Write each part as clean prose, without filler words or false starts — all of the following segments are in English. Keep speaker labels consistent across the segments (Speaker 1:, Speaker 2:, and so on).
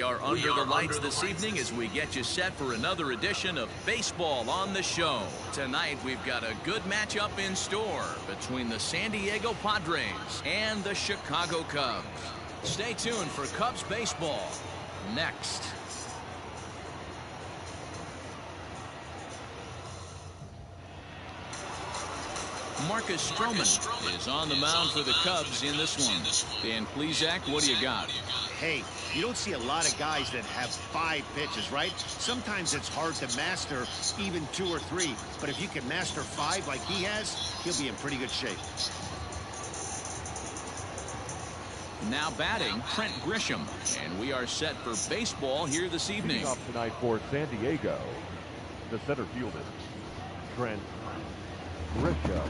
Speaker 1: are under the lights this evening as we get you set for another edition of Baseball on the Show. Tonight we've got a good matchup in store between the San Diego Padres and the Chicago Cubs. Stay tuned for Cubs baseball next. Marcus Stroman is on the mound for the Cubs in this one. Dan Plesac, what do you got?
Speaker 2: Hey, you don't see a lot of guys that have 5 pitches, right? Sometimes it's hard to master even 2 or 3. But if you can master 5 like he has, he'll be in pretty good shape.
Speaker 1: Now batting, Trent Grisham. And we are set for baseball here this evening.
Speaker 3: Leading off tonight for San Diego, the center fielder, Trent Grisham.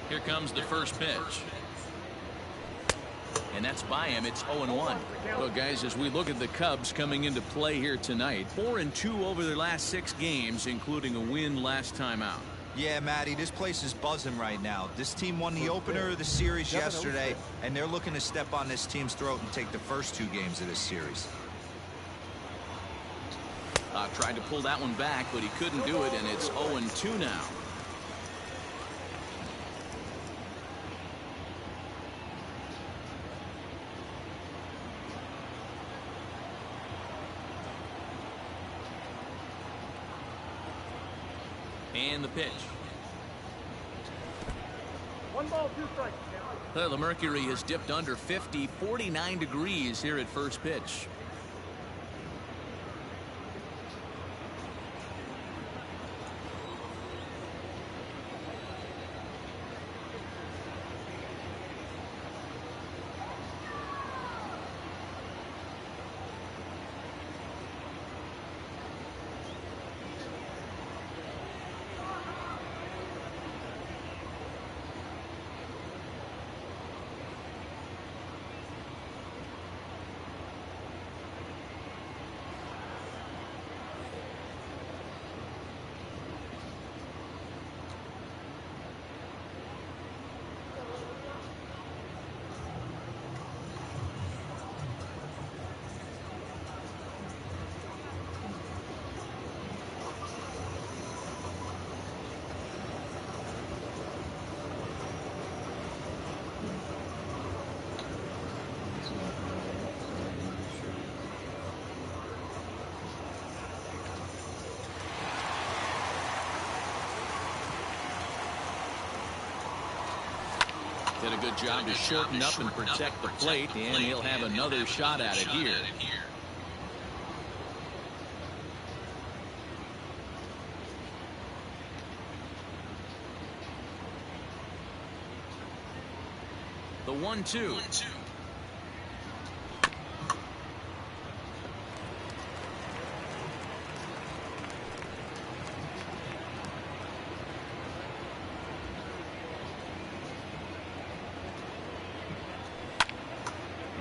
Speaker 1: Here comes the first pitch. And that's by him. It's 0-1. Well, guys, as we look at the Cubs coming into play here tonight, 4-2 over their last 6 games, including a win last time out.
Speaker 4: Yeah, Matty, this place is buzzing right now. This team won the opener of the series yesterday, and they're looking to step on this team's throat and take the first 2 games of this series.
Speaker 1: Tried to pull that one back, but he couldn't do it, and it's 0-2 now. And the pitch.
Speaker 5: 1 ball, 2 strikes.
Speaker 1: The mercury has dipped under 50, 49 degrees here at first pitch. Did a good job to shorten up and protect the plate, and he'll have another shot at it here. The 1-2.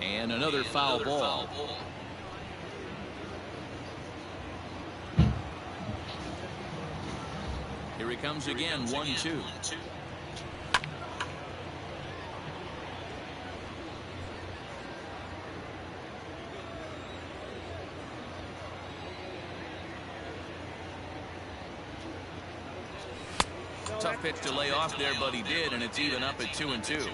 Speaker 1: And another foul ball. Here he comes again, 1-2. Tough pitch to lay off there, but he did, and it's even up at 2-2.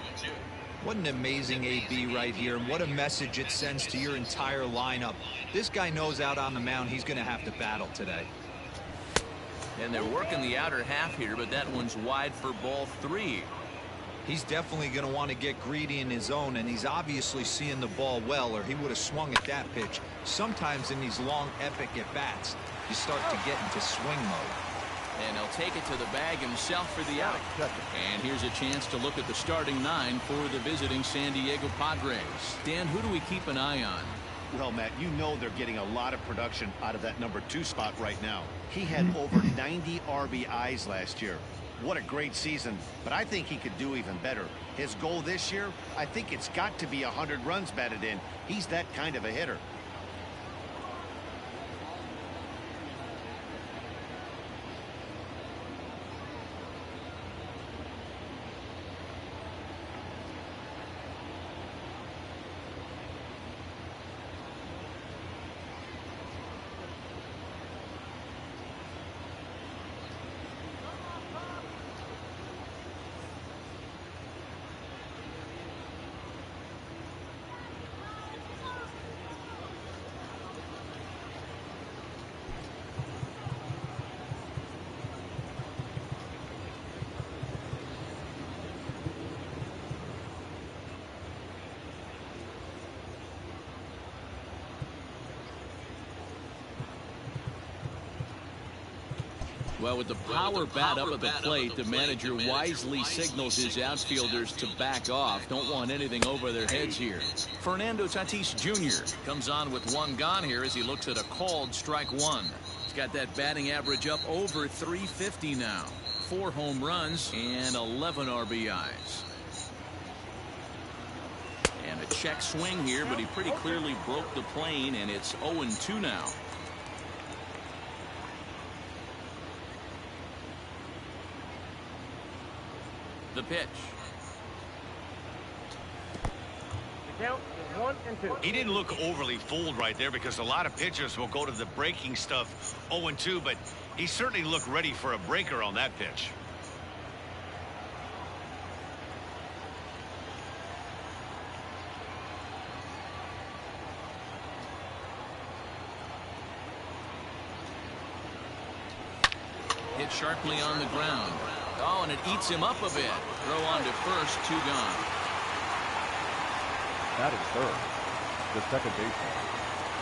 Speaker 4: What an amazing AB right here, and what a message it sends to your entire lineup. This guy knows out on the mound he's going to have to battle today.
Speaker 1: And they're working the outer half here, but that one's wide for ball 3.
Speaker 4: He's definitely going to want to get greedy in his zone, and he's obviously seeing the ball well, or he would have swung at that pitch. Sometimes in these long, epic at-bats, you start to get into swing mode.
Speaker 1: And he'll take it to the bag himself for the out. And here's a chance to look at the starting 9 for the visiting San Diego Padres. Dan, who do we keep an eye on?
Speaker 2: Well, Matt, you know they're getting a lot of production out of that number 2 spot right now. He had over 90 RBIs last year. What a great season, but I think he could do even better. His goal this year, I think it's got to be 100 runs batted in. He's that kind of a hitter.
Speaker 1: Well, with the power bat up at the plate, the manager wisely signals his outfielders to back off. Don't want anything over their heads here. Fernando Tatis Jr. comes on with 1 gone here as he looks at a called strike 1. He's got that batting average up over 350 now. 4 home runs and 11 RBIs. And a check swing here, but he pretty clearly broke the plane, and it's 0-2 now. The pitch.
Speaker 5: The count is 1-2.
Speaker 2: He didn't look overly fooled right there because a lot of pitchers will go to the breaking stuff 0-2, but he certainly looked ready for a breaker on that pitch.
Speaker 1: Hit sharply on the ground. Oh, and it eats him up a bit. Throw on to first, 2 gone.
Speaker 3: That is third. The second baseman,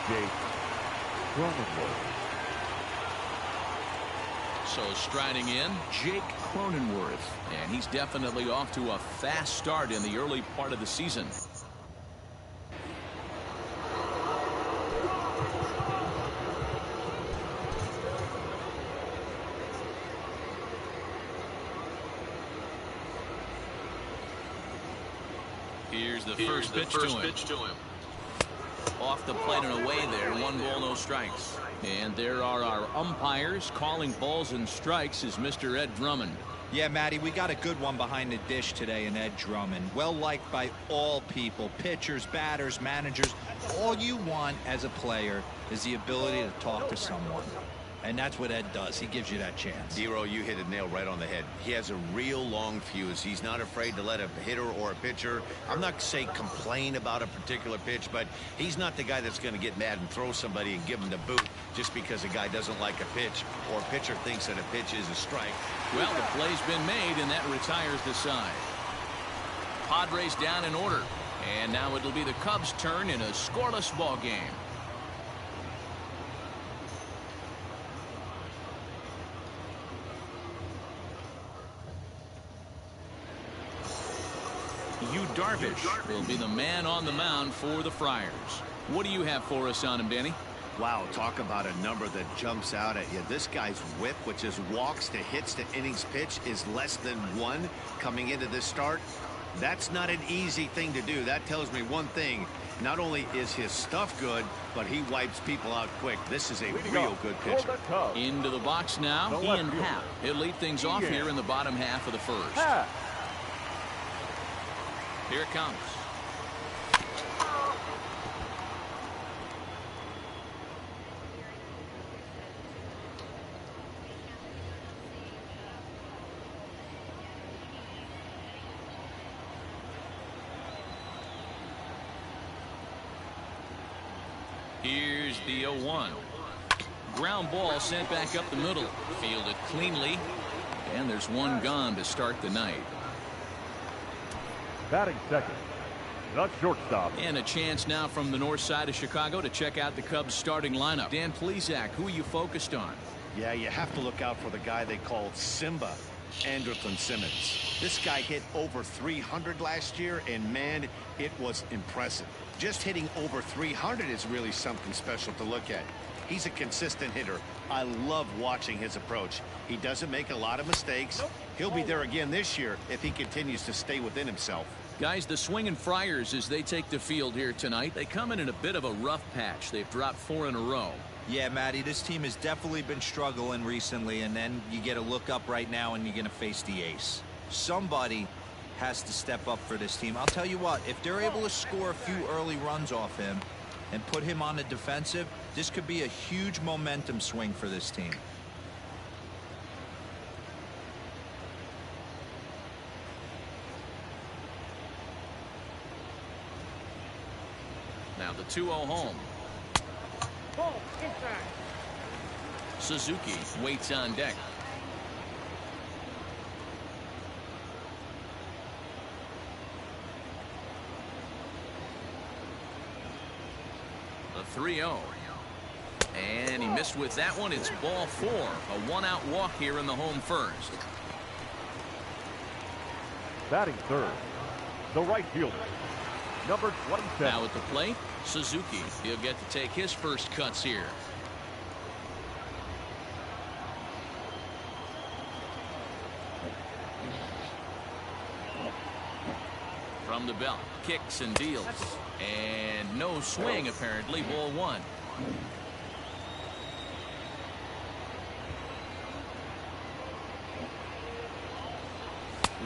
Speaker 3: Jake Cronenworth.
Speaker 1: So striding in, Jake Cronenworth. And he's definitely off to a fast start in the early part of the season. Here's the first pitch to him. Off the plate and away there. 1 ball, no strikes. And there are our umpires calling balls and strikes is Mr. Ed Drummond.
Speaker 4: Yeah, Matty, we got a good one behind the dish today in Ed Drummond. Well liked by all people, pitchers, batters, managers. All you want as a player is the ability to talk to someone. And that's what Ed does. He gives you that chance.
Speaker 2: Zero, you hit a nail right on the head. He has a real long fuse. He's not afraid to let a hitter or a pitcher, I'm not saying complain about a particular pitch, but he's not the guy that's going to get mad and throw somebody and give him the boot just because a guy doesn't like a pitch or a pitcher thinks that a pitch is a strike.
Speaker 1: Well, the play's been made, and that retires the side. Padres down in order. And now it'll be the Cubs' turn in a scoreless ball game. Darvish will be the man on the mound for the Friars. What do you have for us on him, Danny?
Speaker 2: Wow, talk about a number that jumps out at you. This guy's whip, which is walks to hits to innings pitch, is less than 1 coming into this start. That's not an easy thing to do. That tells me one thing. Not only is his stuff good, but he wipes people out quick. This is a real good pitcher.
Speaker 1: Into the box now, Ian Happ. He'll lead things off here in the bottom half of the first. Here it comes. Here's the 0-1. Ground ball sent back up the middle. Fielded cleanly. And there's 1 gone to start the night.
Speaker 3: Batting second, the shortstop.
Speaker 1: And a chance now from the north side of Chicago to check out the Cubs starting lineup. Dan Plesac, who are you focused on?
Speaker 2: Yeah, you have to look out for the guy they call Simba, Andrelton Simmons. This guy hit over 300 last year, and man, it was impressive. Just hitting over 300 is really something special to look at. He's a consistent hitter. I love watching his approach. He doesn't make a lot of mistakes. He'll be there again this year if he continues to stay within himself.
Speaker 1: Guys, the Swinging Friars, as they take the field here tonight, they come in a bit of a rough patch. They've dropped 4 in a row.
Speaker 4: Yeah, Matty, this team has definitely been struggling recently, and then you get a look up right now and you're going to face the ace. Somebody has to step up for this team. I'll tell you what, if they're able to score a few early runs off him and put him on the defensive, this could be a huge momentum swing for this team.
Speaker 1: Now the 2-0 home.
Speaker 5: Ball inside.
Speaker 1: Suzuki waits on deck. The 3-0. And he missed with that one. It's ball 4. A 1-out walk here in the home first.
Speaker 3: Batting third, the right fielder, number 27.
Speaker 1: Now at the plate, Suzuki. He'll get to take his first cuts here. From the belt, kicks and deals. And no swing, apparently. Ball 1.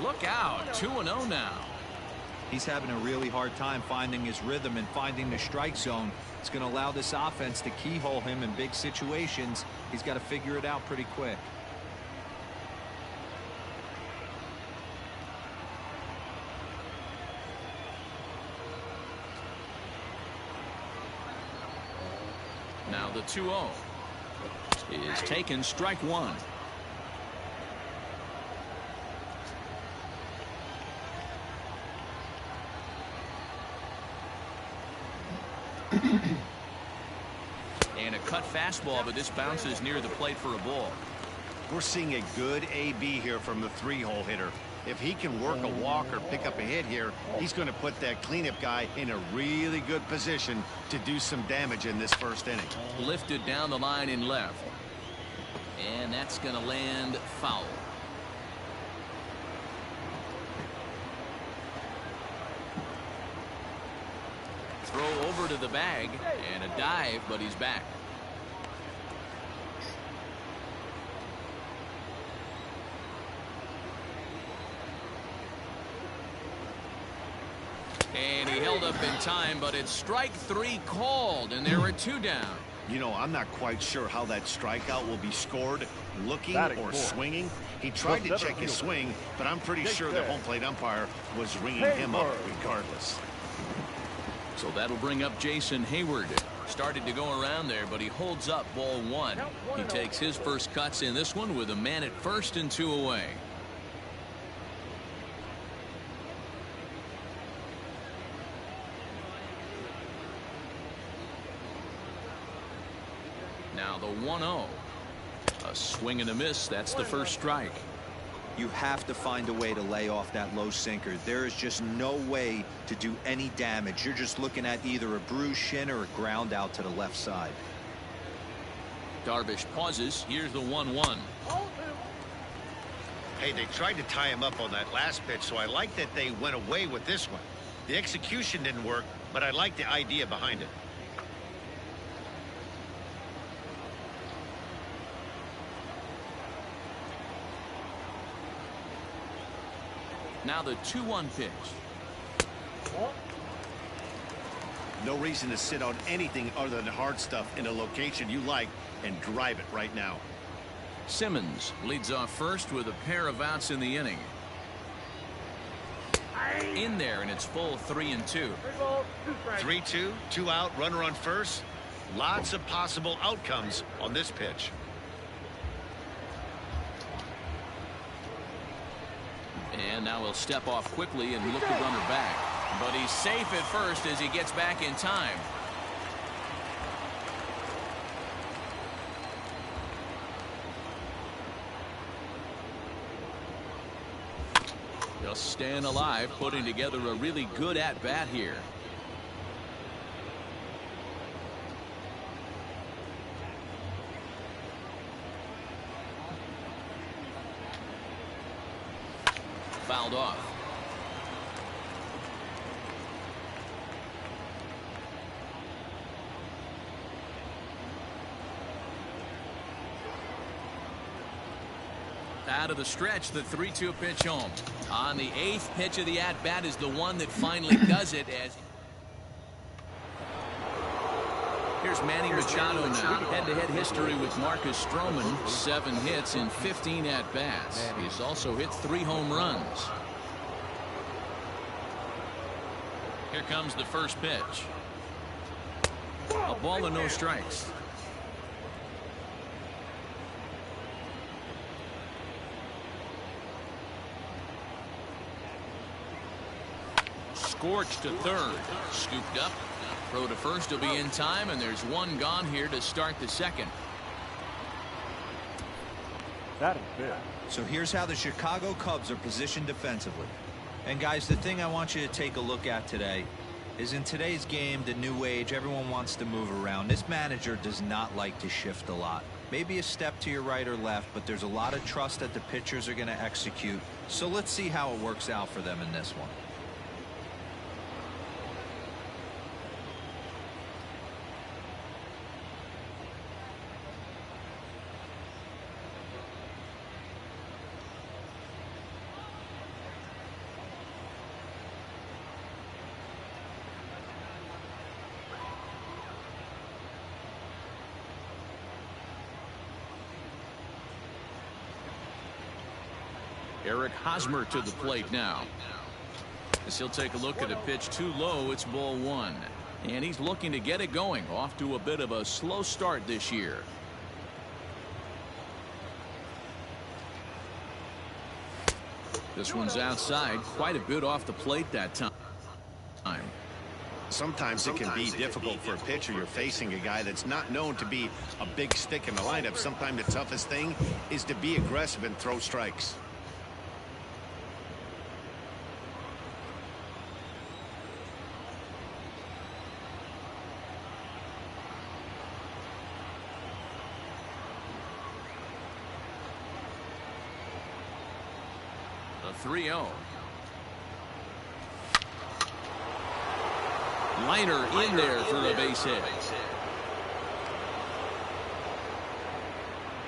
Speaker 1: Look out. 2-0 now.
Speaker 4: He's having a really hard time finding his rhythm and finding the strike zone. It's going to allow this offense to keyhole him in big situations. He's got to figure it out pretty quick.
Speaker 1: Now the 2-0 is taken, strike 1. And a cut fastball, but this bounces near the plate for a ball.
Speaker 2: We're seeing a good AB here from the 3-hole hitter. If he can work a walk or pick up a hit here, he's going to put that cleanup guy in a really good position to do some damage in this first inning.
Speaker 1: Lifted down the line in left. And that's going to land foul. Throw over to the bag and a dive, but he's back. And he held up in time, but it's strike 3 called, and there are 2 down.
Speaker 2: You know, I'm not quite sure how that strikeout will be scored, looking or swinging. He tried to check his swing, but I'm pretty sure the home plate umpire was ringing him up regardless.
Speaker 1: So that'll bring up Jason Hayward. Started to go around there, but he holds up ball 1. He takes his first cuts in this one with a man at first and 2 away. Now the 1-0. A swing and a miss. That's the first strike.
Speaker 4: You have to find a way to lay off that low sinker. There is just no way to do any damage. You're just looking at either a bruised shin or a ground out to the left side.
Speaker 1: Darvish pauses. Here's the 1-1.
Speaker 2: Hey, they tried to tie him up on that last pitch, so I like that they went away with this one. The execution didn't work, but I like the idea behind it.
Speaker 1: Now the 2-1 pitch.
Speaker 2: No reason to sit on anything other than hard stuff in a location you like and drive it right now.
Speaker 1: Simmons leads off first with a pair of outs in the inning. In there, and it's full 3-2.
Speaker 2: 3-2, 2 out, runner on first. Lots of possible outcomes on this pitch.
Speaker 1: And now he'll step off quickly and look to runner back. But he's safe at first as he gets back in time. Just staying alive, putting together a really good at-bat here. Fouled off. Out of the stretch, the 3-2 pitch home. On the 8th pitch of the at-bat is the one that finally does it. As here's Manny Machado now. Head-to-head history with Marcus Stroman. 7 hits in 15 at-bats. He's also hit 3 home runs. Here comes the first pitch. A ball and no strikes. Scorched to third. Scooped up. Throw to first will be in time, and there's one gone here to start the second.
Speaker 3: Batting fifth.
Speaker 4: So here's how the Chicago Cubs are positioned defensively. And guys, the thing I want you to take a look at today is in today's game, the new age, everyone wants to move around. This manager does not like to shift a lot. Maybe a step to your right or left, but there's a lot of trust that the pitchers are going to execute. So let's see how it works out for them in this one.
Speaker 1: Eric Hosmer to the plate now. As he'll take a look at a pitch too low. It's ball 1. And he's looking to get it going. Off to a bit of a slow start this year. This one's outside. Quite a bit off the plate that time.
Speaker 2: Sometimes it can be difficult for a pitcher. You're facing a guy that's not known to be a big stick in the lineup. Sometimes the toughest thing is to be aggressive and throw strikes.
Speaker 1: The 3-0. Liner in there for a base hit.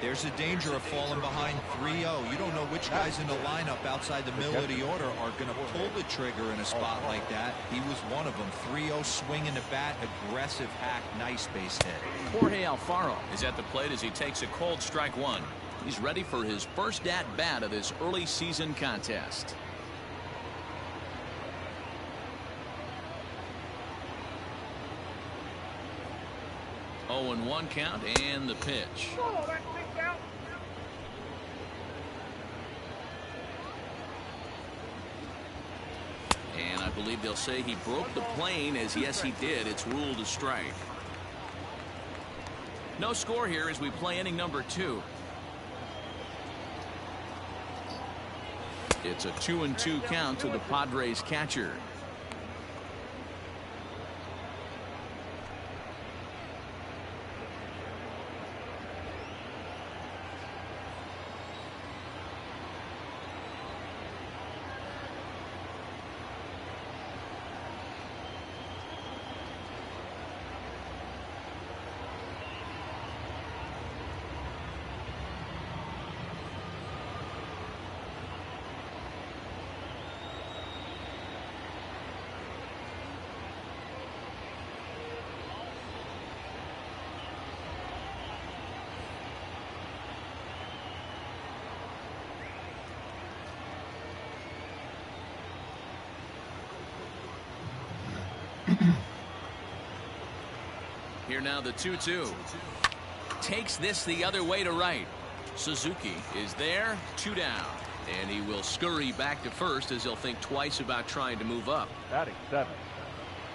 Speaker 4: There's a danger of falling behind 3-0. You don't know which guys in the lineup outside the middle of the order are going to pull the trigger in a spot like that. He was one of them. 3-0 swinging the bat, aggressive hack, nice base hit.
Speaker 1: Jorge Alfaro is at the plate as he takes a cold strike 1. He's ready for his first at-bat of this early season contest. Oh, and 1 count and the pitch. And I believe they'll say he broke the plane, as yes he did. It's ruled a strike. No score here as we play inning number 2. It's a 2-2 count to the Padres catcher. Here now the 2-2. Takes this the other way to right. Suzuki is there, 2 down. And he will scurry back to first as he'll think twice about trying to move up.
Speaker 3: Batting 7.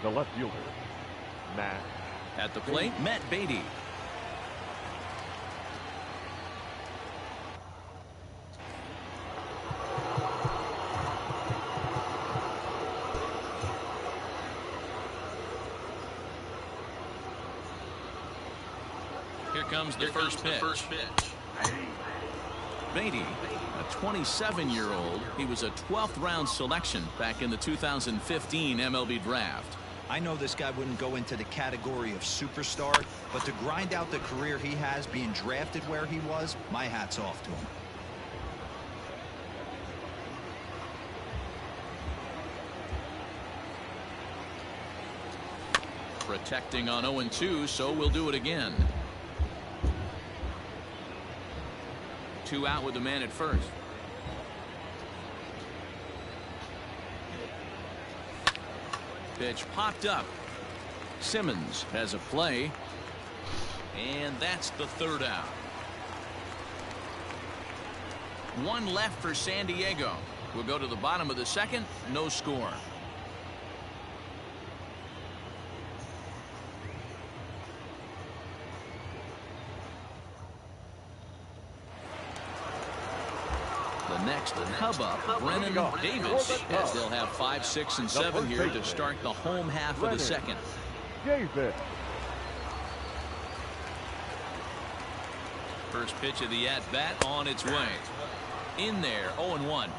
Speaker 3: The left fielder, Matt.
Speaker 1: At the plate, Matt Beatty. comes the first pitch. Beatty, a 27-year-old. He was a 12th round selection back in the 2015 MLB draft.
Speaker 4: I know this guy wouldn't go into the category of superstar, but to grind out the career he has being drafted where he was, my hat's off to him.
Speaker 1: Protecting on 0-2, so we'll do it again. 2 out with the man at first. Pitch popped up. Simmons has a play, and that's the 3rd out. 1 left for San Diego. We'll go to the bottom of the 2nd. No score. The next hub up, Brennan Davis, as they'll have 5, 6, and 7 here to start the home half of the 2nd.
Speaker 3: Davis.
Speaker 1: First pitch of the at-bat on its way. In there, 0-1.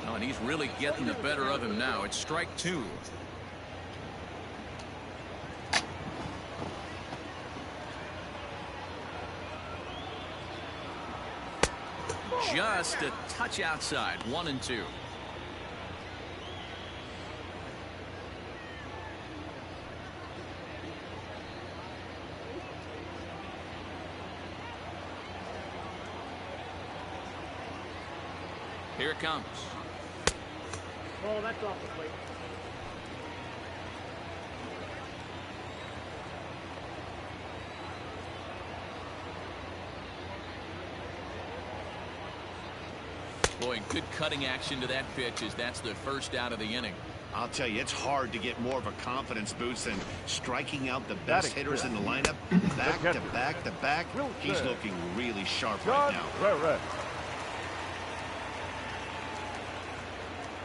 Speaker 1: Oh, and he's really getting the better of him now. It's strike 2. Just a touch outside. 1-2. Here it comes.
Speaker 5: Oh, that's off the plate.
Speaker 1: Boy, good cutting action to that pitch as that's the 1st out of the inning.
Speaker 2: I'll tell you, it's hard to get more of a confidence boost than striking out the best hitters in the lineup back to back to back. He's looking really sharp right now.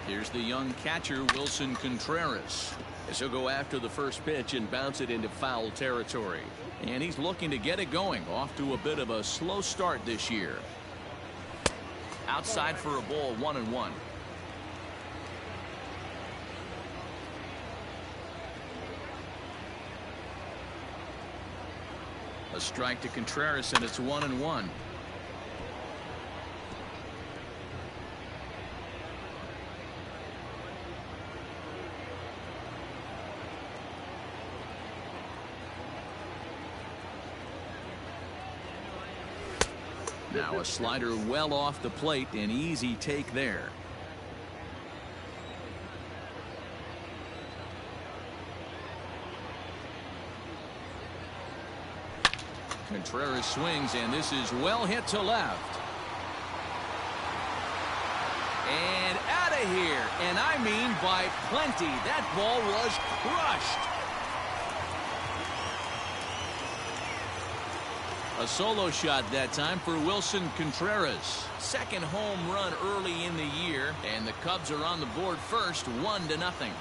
Speaker 1: Here's the young catcher, Wilson Contreras, as he'll go after the first pitch and bounce it into foul territory. And he's looking to get it going, off to a bit of a slow start this year. Outside for a ball, 1-1. A strike to Contreras, and it's 1-1. Now a slider well off the plate, an easy take there. Contreras swings, and this is well hit to left. And out of here, and I mean by plenty. That ball was crushed. A solo shot that time for Wilson Contreras. 2nd home run early in the year, and the Cubs are on the board first, 1-0.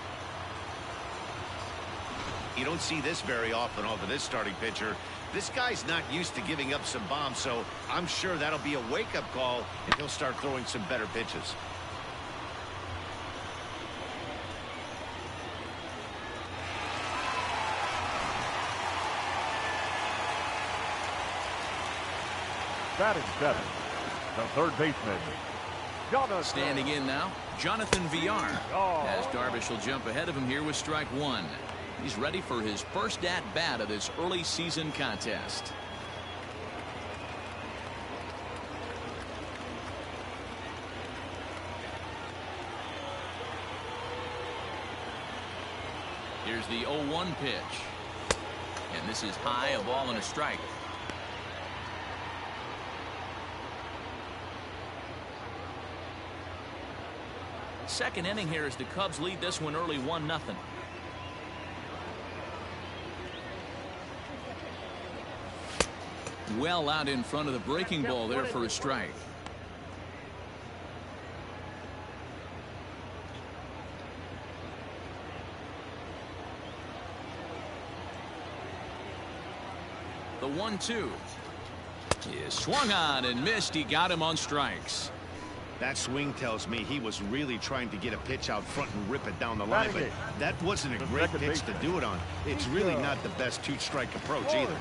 Speaker 2: You don't see this very often off of this starting pitcher. This guy's not used to giving up some bombs, so I'm sure that'll be a wake-up call, and he'll start throwing some better pitches.
Speaker 3: Batting 7th, the 3rd baseman, Jonathan.
Speaker 1: Standing in now, Jonathan Villar, as Darvish will jump ahead of him here with strike 1. He's ready for his first at-bat of this early season contest. Here's the 0-1 pitch. And this is high, a ball and a strike. Second inning here as the Cubs lead this one early, 1-0. Well out in front of the breaking ball there for a strike. The 1-2 is swung on and missed. He got him on strikes.
Speaker 2: That swing tells me he was really trying to get a pitch out front and rip it down the line, but that wasn't a great pitch to do it on. It's really not the best two-strike approach either.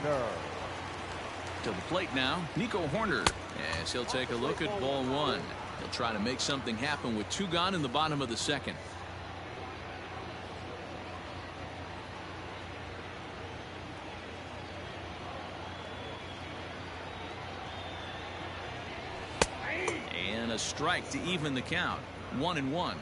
Speaker 1: To the plate now, Nico Horner, as he'll take a look at ball one. He'll try to make something happen with 2 gone in the bottom of the second. And a strike to even the count. 1-1.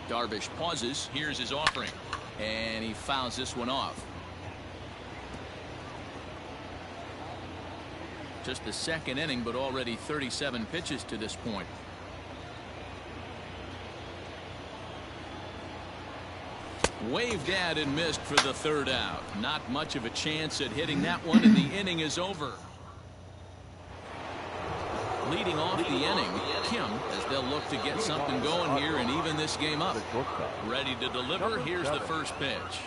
Speaker 1: Darvish pauses. Here's his offering. And he fouls this one off. Just the second inning, but already 37 pitches to this point. Waved at and missed for the 3rd out. Not much of a chance at hitting that one, and the inning is over. Leading off the inning, Kim, as they'll look to get something going here and even this game up. Ready to deliver. Here's the first pitch.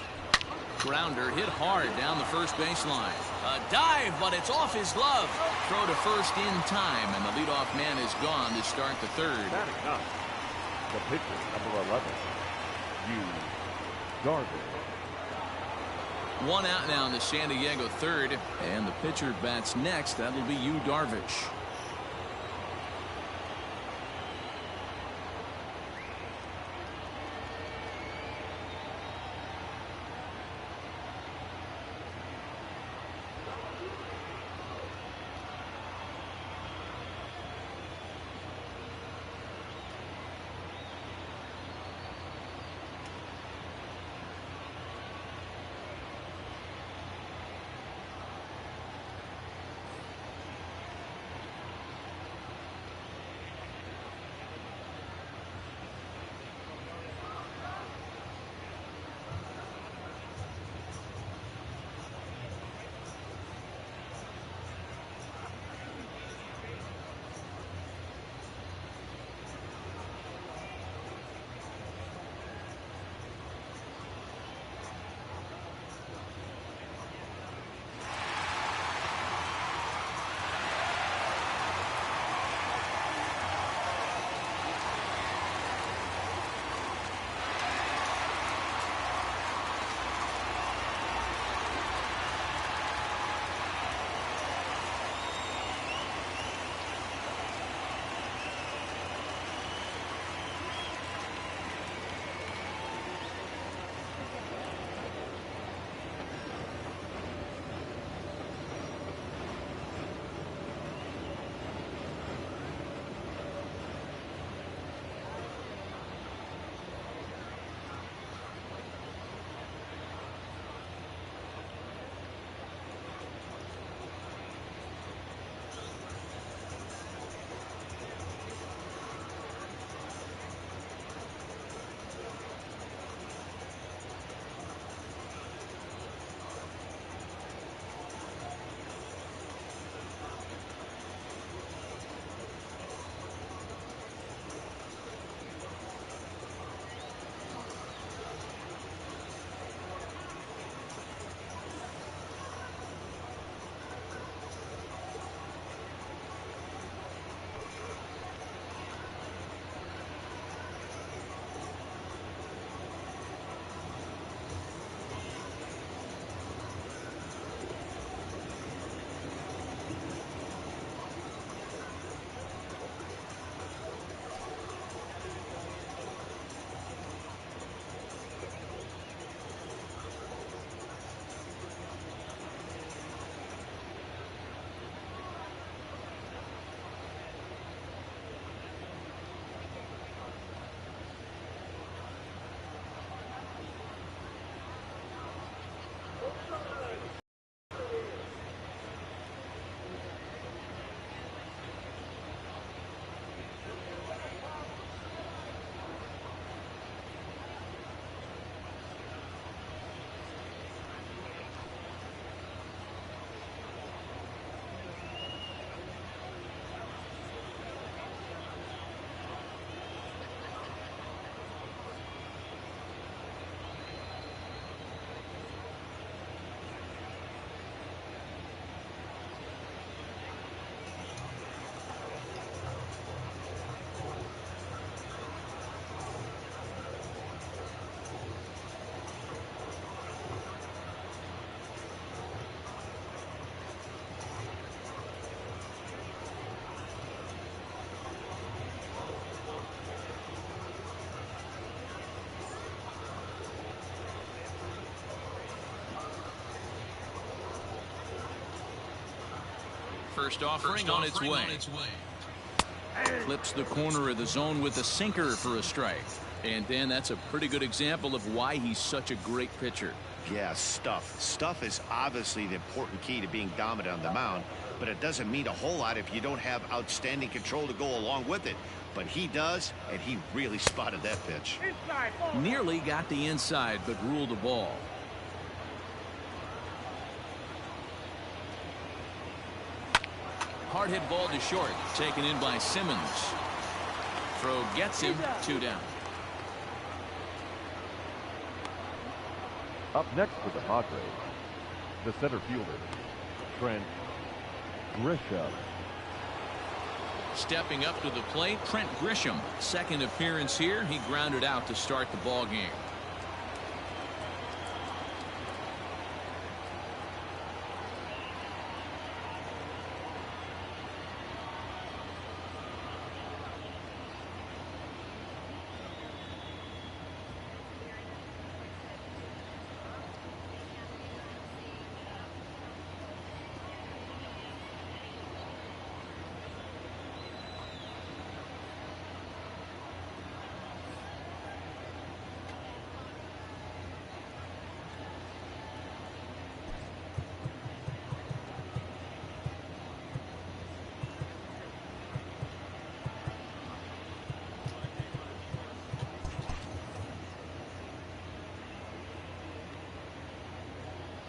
Speaker 1: Grounder hit hard down the first baseline. A dive, but it's off his glove. Throw to first in time, and the leadoff man is gone to start the 3rd.
Speaker 3: The pitcher, number 11, Darvish.
Speaker 1: 1 out now in the San Diego 3rd, and the pitcher bats next. That'll be Darvish. First offering on its way. Flips the corner of the zone with a sinker for a strike. And Dan, that's a pretty good example of why he's such a great pitcher.
Speaker 2: Yeah, stuff. Stuff is obviously the important key to being dominant on the mound, but it doesn't mean a whole lot if you don't have outstanding control to go along with it. But he does, and he really spotted that pitch.
Speaker 1: Nearly got the inside, but ruled the ball. Hard hit ball to short, taken in by Simmons. Throw gets him, 2 down.
Speaker 3: Up next for the Padres, the center fielder, Trent Grisham.
Speaker 1: Stepping up to the plate, Trent Grisham. Second appearance here. He grounded out to start the ball game.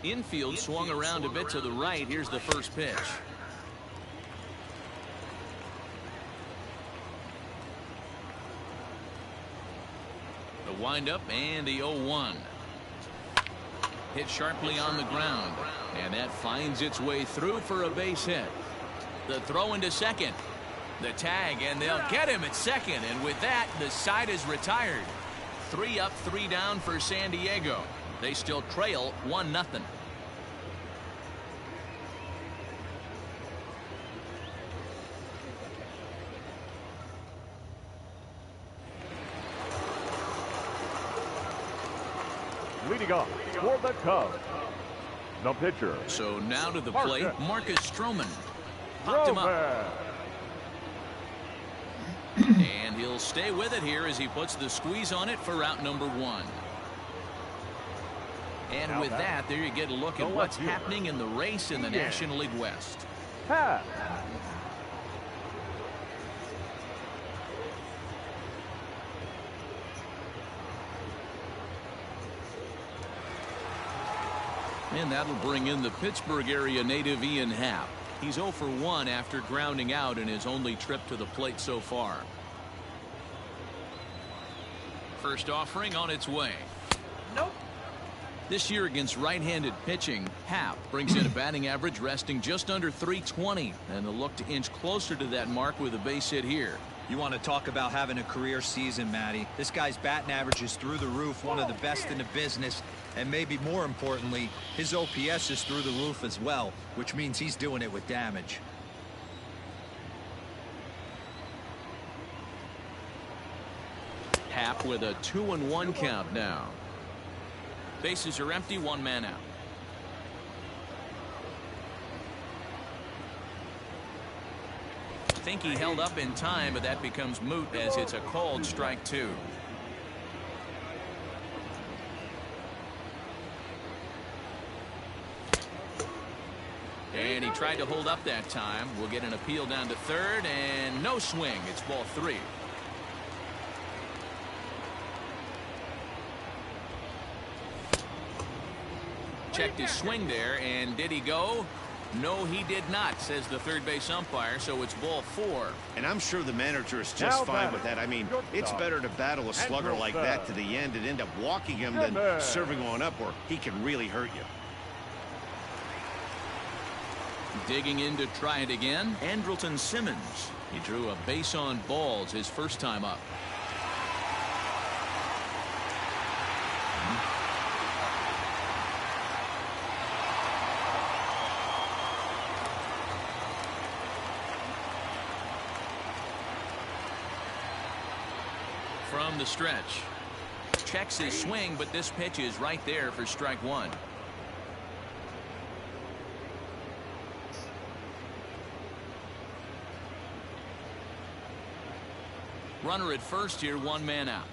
Speaker 1: Infield swung around a bit to the right. Here's the first pitch. The windup and the 0-1. Hit sharply on the ground. And that finds its way through for a base hit. The throw into second. The tag, and they'll get him at second. And with that, the side is retired. 3 up, 3 down for San Diego. They still trail 1-0.
Speaker 3: Leading off for the Cubs, the pitcher.
Speaker 1: So now to the plate, Marcus Stroman. Popped him up. And he'll stay with it here as he puts the squeeze on it for out number 1. And with that, there you get a look at what's happening in the race in the National League West. And that'll bring in the Pittsburgh area native Ian Happ. He's 0 for 1 after grounding out in his only trip to the plate so far. First offering on its way. Nope. This year against right-handed pitching, Happ brings in a batting average resting just under .320, and they'll look to inch closer to that mark with a base hit here.
Speaker 4: You want to talk about having a career season, Matty. This guy's batting average is through the roof, one of the best in the business, and maybe more importantly, his OPS is through the roof as well, which means he's doing it with damage.
Speaker 1: Happ with a 2-1 count now. Bases are empty, 1 man out. I think he held up in time, but that becomes moot as it's a called strike 2. And he tried to hold up that time. We'll get an appeal down to third, and no swing. It's ball 3. Checked his swing there, and did he go? No, he did not, says the third base umpire, so it's ball 4.
Speaker 2: And I'm sure the manager is just fine with that. I mean, it's better to battle a slugger like that to the end and end up walking him than serving one up where he can really hurt you.
Speaker 1: Digging in to try it again, Andrelton Simmons. He drew a base on balls his first time up. From the stretch. Checks his swing, but this pitch is right there for strike 1. Runner at first here, 1 man out.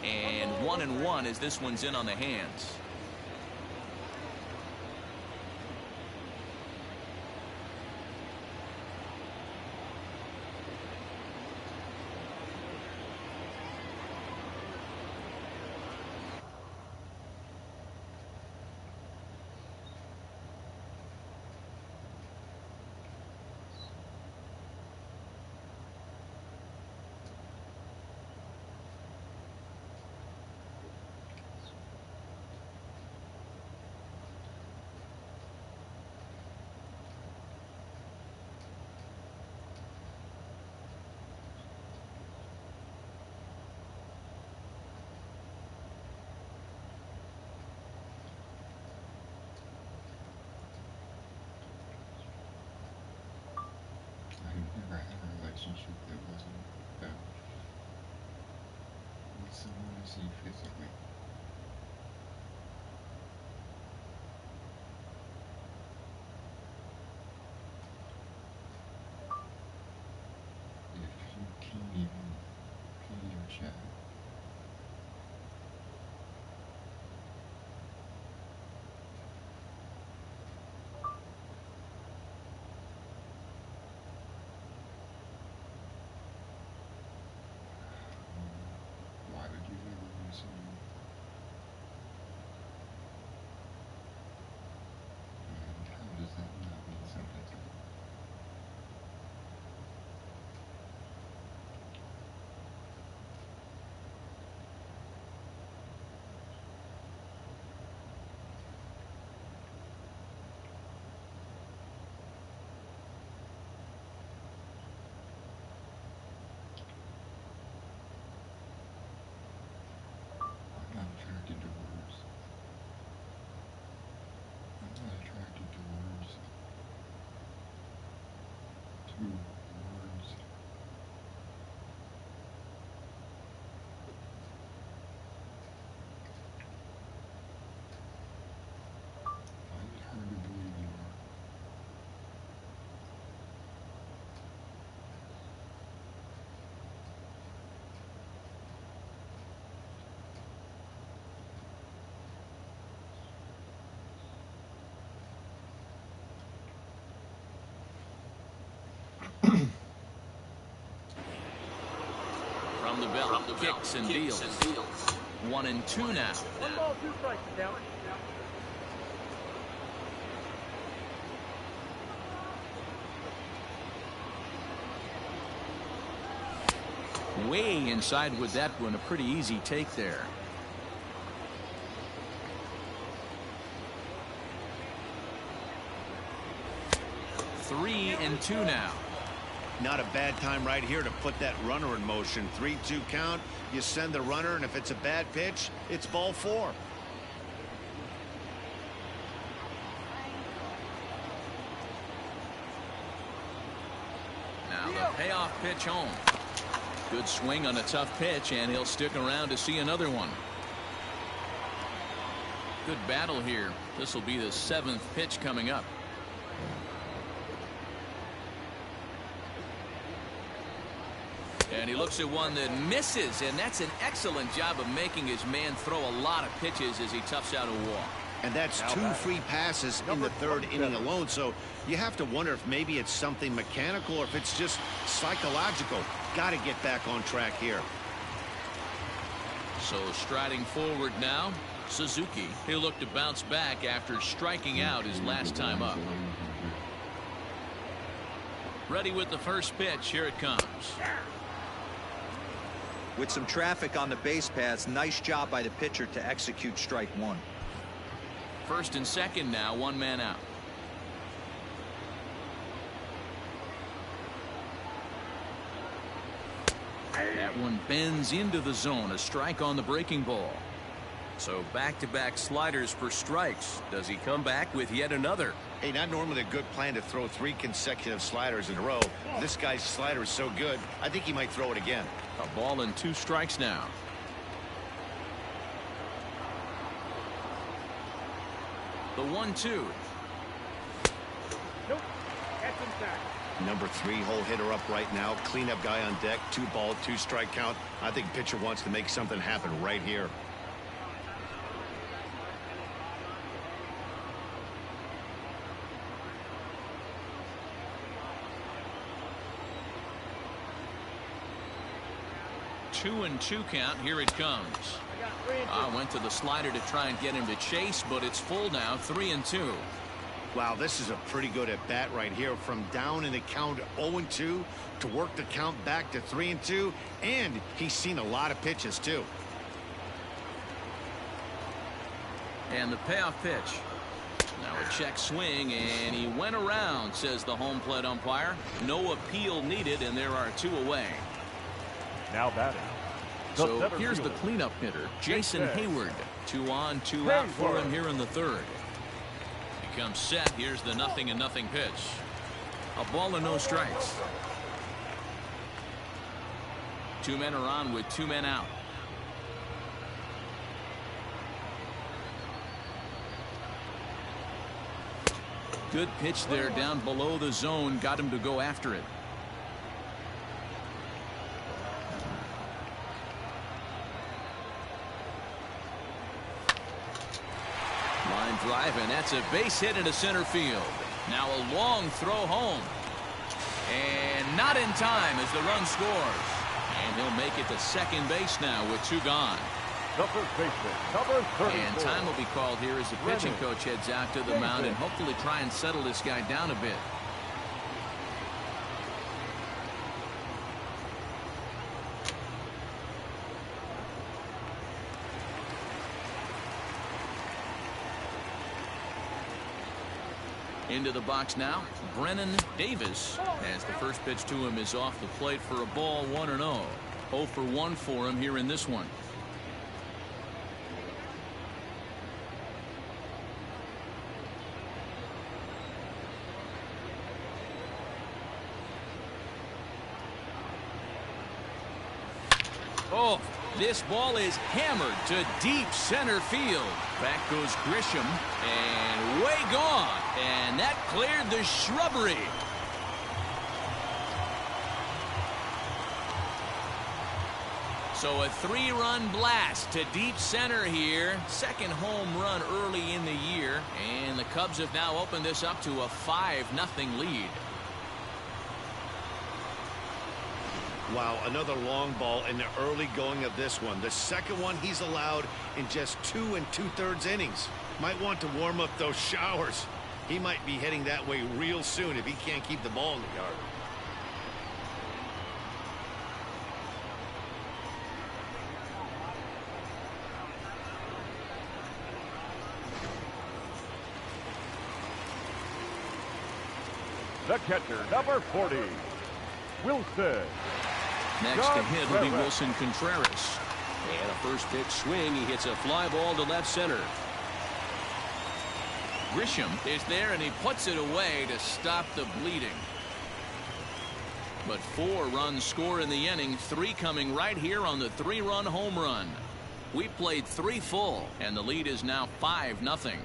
Speaker 1: And 1-1 as this one's in on the hands.
Speaker 6: Never had a relationship that wasn't about what someone I see physically. If you can't even pay your child, why would you ever lose someone? And how does that not mean something to you? I'm not attracted to words. I'm not attracted to words. To words. Find it hard to believe you are.
Speaker 1: From the belt, kicks and deals. 1-2 now.
Speaker 5: 1 ball, 2 strikes, down.
Speaker 1: Way inside with that one. A pretty easy take there. 3-2 now.
Speaker 2: Not a bad time right here to put that runner in motion. 3-2 count. You send the runner, and if it's a bad pitch, it's ball 4.
Speaker 1: Now the payoff pitch home. Good swing on a tough pitch, and he'll stick around to see another one. Good battle here. This will be the 7th pitch coming up. And he looks at one that misses, and that's an excellent job of making his man throw a lot of pitches as he toughs out a walk.
Speaker 2: And that's 2 free passes in the 3rd inning alone. So you have to wonder if maybe it's something mechanical or if it's just psychological. Got to get back on track here.
Speaker 1: So striding forward now, Suzuki. He'll look to bounce back after striking out his last time up. Ready with the first pitch. Here it comes.
Speaker 4: With some traffic on the base paths, nice job by the pitcher to execute strike 1.
Speaker 1: 1st and 2nd now, 1 man out. That one bends into the zone. A strike on the breaking ball. So back-to-back sliders for strikes. Does he come back with yet another?
Speaker 2: Hey, not normally a good plan to throw 3 consecutive sliders in a row. This guy's slider is so good, I think he might throw it again.
Speaker 1: A ball and 2 strikes now. The 1-2.
Speaker 5: Nope. That's intact.
Speaker 2: Number 3 hole hitter up right now. Cleanup guy on deck. 2 ball, 2 strike count. I think pitcher wants to make something happen right here.
Speaker 1: Two and 2 count. Here it comes.
Speaker 5: I got 3 and 2.
Speaker 1: Went to the slider to try and get him to chase, but it's full now. 3 and 2.
Speaker 2: Wow, this is a pretty good at bat right here. From down in the count 0-2 to work the count back to 3 and 2, and he's seen a lot of pitches too.
Speaker 1: And the payoff pitch. Now a check swing, and he went around, says the home plate umpire. No appeal needed, and there are 2 away.
Speaker 3: Now batting.
Speaker 1: So
Speaker 3: center
Speaker 1: here's the
Speaker 3: fielder.
Speaker 1: cleanup hitter, Jason
Speaker 3: Hayward.
Speaker 1: Hayward. 2 on, 2 out for him
Speaker 3: Hayward.
Speaker 1: here in the 3rd. He comes set. Here's the 0-0 pitch. A ball and no strikes. 2 men are on with 2 men out. Good pitch there down below the zone. Got him to go after it. Line drive, and that's a base hit into center field. Now a long throw home. And not in time as the run scores. And he'll make it to second base now with 2 gone.
Speaker 3: The first baseman, number 34.
Speaker 1: And time will be called here as the pitching coach heads out to the mound and hopefully try and settle this guy down a bit. Into the box now, Brennan Davis, as the first pitch to him is off the plate for a ball. 1-0. 0 for 1 for him here in this one. Oh, this ball is hammered to deep center field. Back goes Grisham, and way gone. And that cleared the shrubbery. So a 3-run blast to deep center here. Second home run early in the year. And the Cubs have now opened this up to a 5-0 lead.
Speaker 2: Wow, another long ball in the early going of this one. The second one he's allowed in just 2 2/3 innings. Might want to warm up those showers. He might be heading that way real soon if he can't keep the ball in the yard.
Speaker 3: The catcher, number 40, Wilson.
Speaker 1: Next to hit will be Wilson Contreras. And a first pitch swing. He hits a fly ball to left center. Grisham is there, and he puts it away to stop the bleeding. But 4 runs score in the inning. 3 coming right here on the 3-run home run. We played 3 full, and the lead is now 5-0.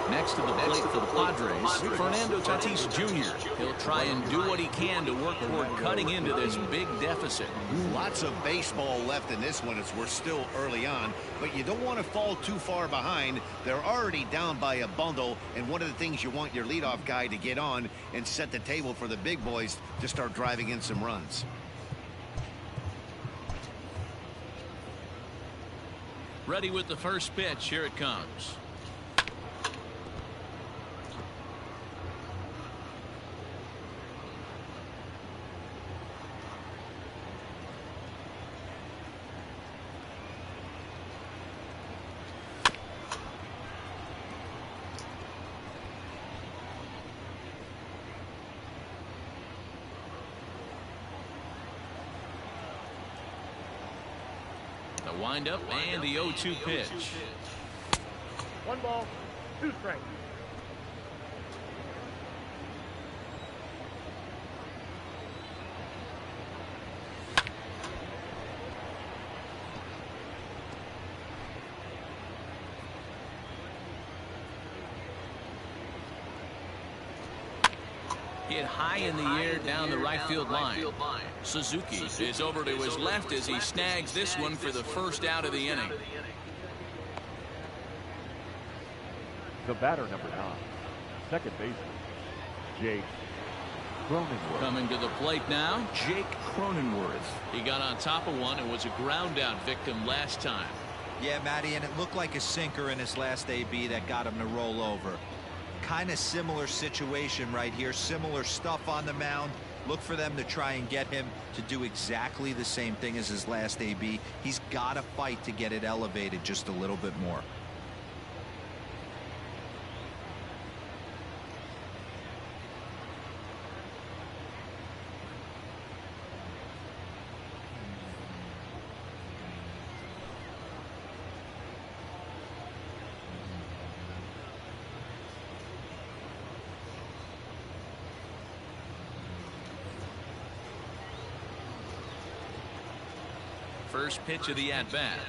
Speaker 1: Next to the plate for the Padres, Fernando Tatis Jr. He'll try and do what he can to work toward cutting into this big deficit.
Speaker 2: Lots of baseball left in this one as we're still early on, but you don't want to fall too far behind. They're already down by a bundle, and one of the things you want your leadoff guy to get on and set the table for the big boys to start driving in some runs.
Speaker 1: Ready with the first pitch. Here it comes. The windup and the 0-2 pitch.
Speaker 5: 1 ball, 2 strikes.
Speaker 1: hit high in the air down the right field line. Suzuki is over to his left as he snags this one for the first out of the inning.
Speaker 3: The batter, number 9, second baseman, Jake Cronenworth.
Speaker 1: Coming to the plate now, Jake Cronenworth. He got on top of one and was a ground out victim last time.
Speaker 4: Yeah, Matty, and it looked like a sinker in his last AB that got him to roll over. Kind of similar situation right here. Similar stuff on the mound. Look for them to try and get him to do exactly the same thing as his last AB. He's got to fight to get it elevated just a little bit more.
Speaker 1: First pitch of the at-bat.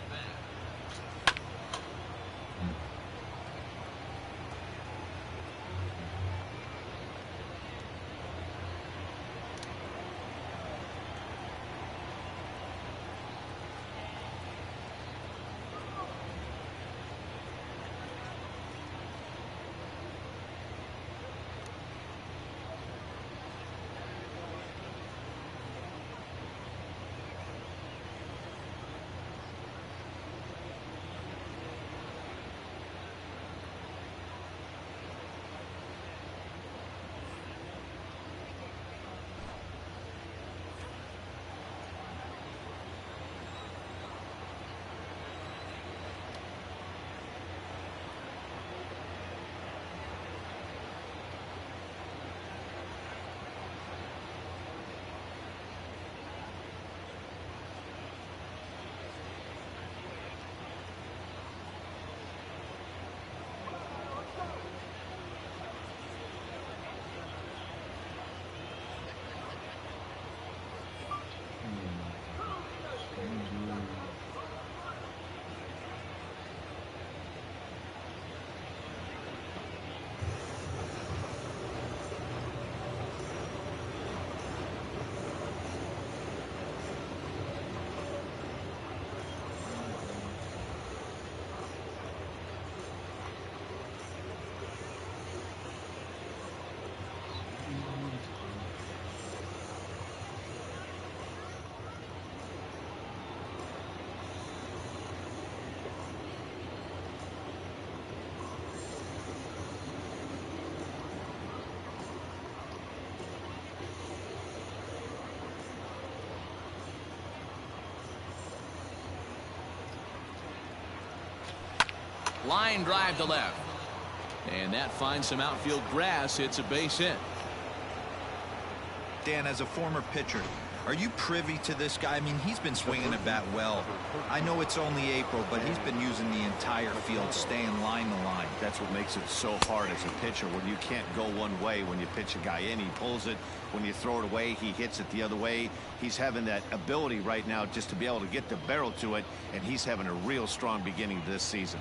Speaker 1: Line drive to left. And that finds some outfield grass. It's a base hit.
Speaker 4: Dan, as a former pitcher, are you privy to this guy? I mean, he's been swinging the bat well. I know it's only April, but he's been using the entire field, staying line to line.
Speaker 2: That's what makes it so hard as a pitcher, when you can't go one way. When you pitch a guy in, he pulls it. When you throw it away, he hits it the other way. He's having that ability right now just to be able to get the barrel to it, and he's having a real strong beginning this season.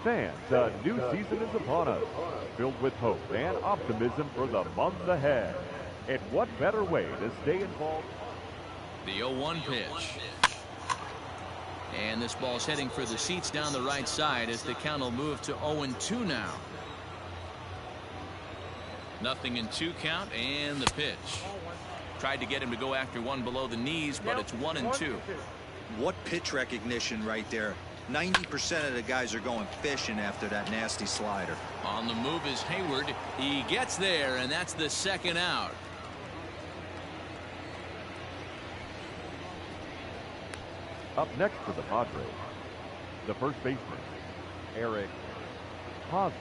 Speaker 3: Fans, a new season is upon us, filled with hope and optimism for the months ahead. And what better way to stay involved?
Speaker 1: The 0-1 pitch. And this ball's heading for the seats down the right side as the count will move to 0-2 now. 0-2 count, and the pitch. Tried to get him to go after one below the knees, but it's 1-2.
Speaker 4: What pitch recognition right there. 90% of the guys are going fishing after that nasty slider.
Speaker 1: On the move is Hayward. He gets there, and that's the second out.
Speaker 3: Up next for the Padres, the first baseman, Eric Hosmer.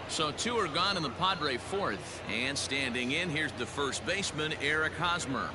Speaker 1: So two are gone in the Padre fourth. And standing in, here's the first baseman, Eric Hosmer.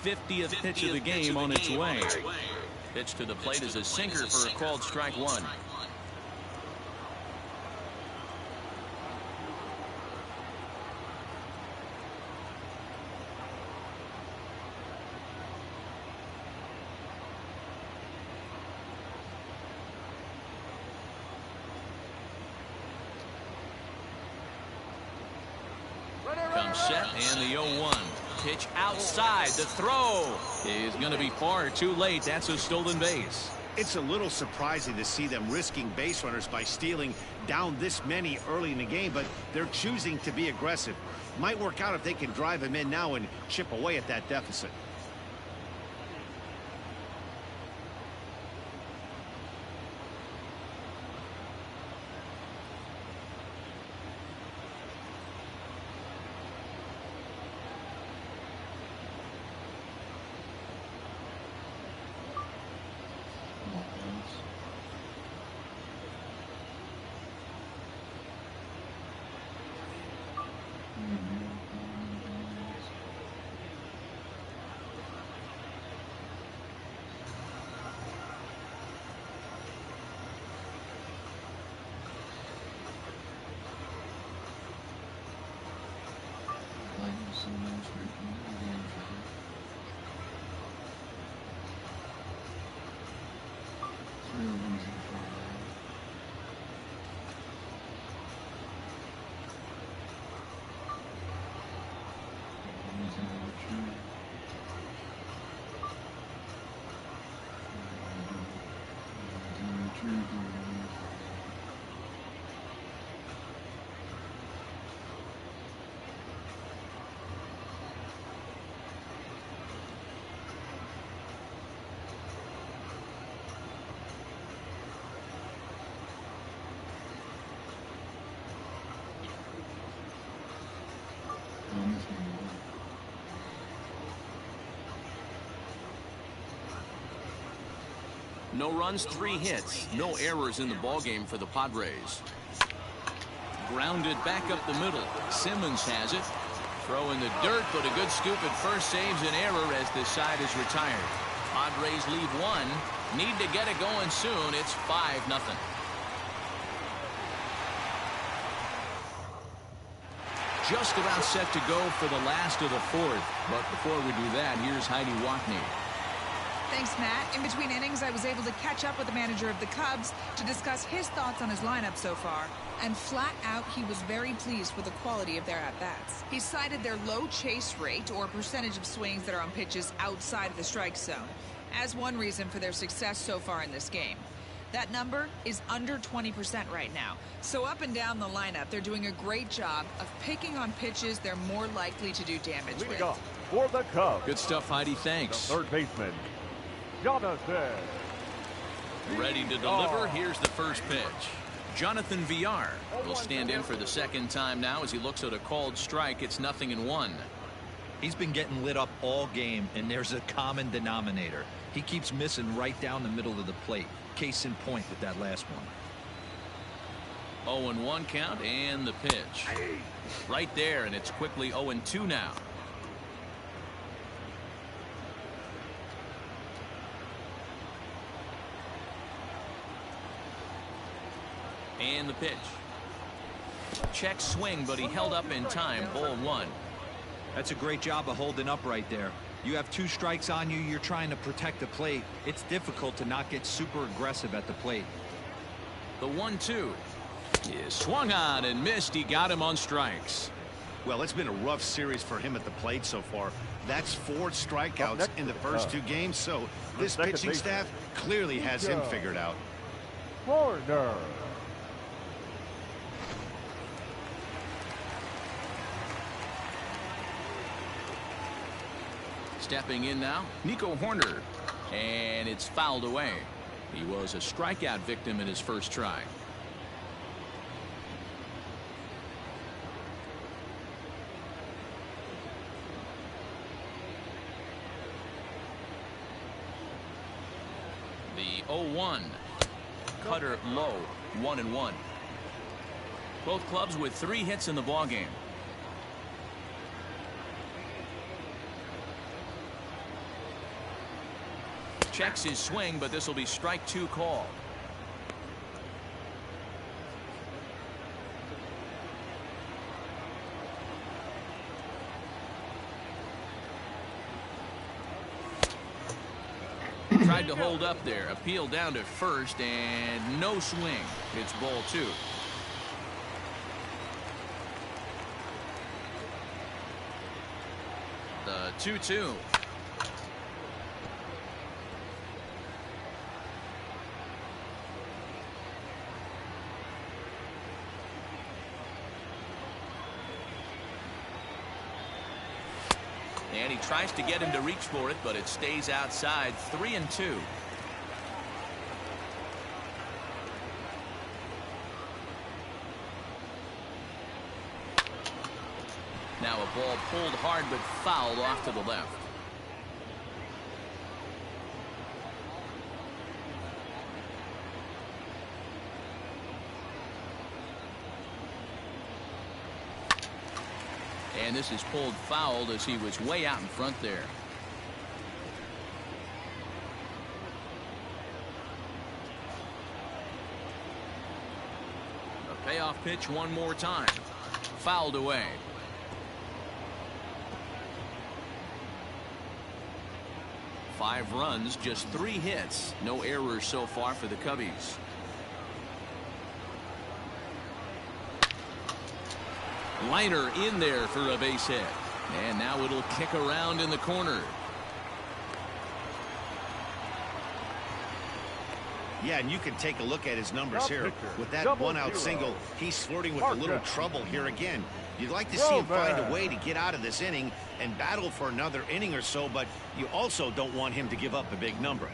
Speaker 1: 50th pitch of the game on its way. Pitch to the plate is a sinker for a called strike one. Comes set and the 0-1. Pitch outside. The throw is going to be far too late. That's a stolen base.
Speaker 2: It's a little surprising to see them risking base runners by stealing down this many early in the game, but they're choosing to be aggressive. Might work out if they can drive him in now and chip away at that deficit.
Speaker 1: No runs, 3 hits, no errors in the ballgame for the Padres. Grounded back up the middle. Simmons has it. Throw in the dirt, but a good scoop at first saves an error as this side is retired. Padres lead 1. Need to get it going soon. It's 5-0. Just about set to go for the last of the 4th. But before we do that, here's Heidi Watney.
Speaker 7: Thanks, Matt. In between innings, I was able to catch up with the manager of the Cubs to discuss his thoughts on his lineup so far. And flat out, he was very pleased with the quality of their at-bats. He cited their low chase rate, or percentage of swings that are on pitches outside of the strike zone, as one reason for their success so far in this game. That number is under 20% right now. So up and down the lineup, they're doing a great job of picking on pitches they're more likely to do damage with.
Speaker 3: Leading off for the Cubs,
Speaker 1: Good stuff, Heidi. Thanks.
Speaker 3: the third baseman, Jonathan.
Speaker 1: Ready to deliver. Here's the first pitch. Jonathan Villar will stand in for the second time now as he looks at a called strike. It's 0-1.
Speaker 4: He's been getting lit up all game, and there's a common denominator. He keeps missing right down the middle of the plate. Case in point with that last one.
Speaker 1: 0-1 count and the pitch. Right there, and it's quickly 0-2 now. And the pitch. Check swing, but he held up in time. Ball 1.
Speaker 4: That's a great job of holding up right there. You have 2 strikes on you. You're trying to protect the plate. It's difficult to not get super aggressive at the plate.
Speaker 1: The 1-2 is swung on and missed. He got him on strikes.
Speaker 2: Well, it's been a rough series for him at the plate so far. That's 4 strikeouts in the first 2 games, so this pitching staff clearly has him figured out.
Speaker 3: Corner.
Speaker 1: Stepping in now, Nico Horner, and it's fouled away. He was a strikeout victim in his first try. The 0-1, cutter low, 1-1. Both clubs with 3 hits in the ballgame. Checks his swing, but this will be strike 2 called. Tried to hold up there. Appeal down to first, and no swing. It's ball 2. The 2-2. And he tries to get him to reach for it, but it stays outside. 3-2. Now a ball pulled hard but fouled off to the left. And this is pulled fouled as he was way out in front there. A payoff pitch one more time. Fouled away. Five runs, just 3 hits. No errors so far for the Cubbies. Liner in there for a base hit. And now it'll kick around in the corner.
Speaker 2: Yeah, and you can take a look at his numbers here. With that one-out single, he's flirting with a little trouble here again. You'd like to see him find a way to get out of this inning and battle for another inning or so, but you also don't want him to give up a big number.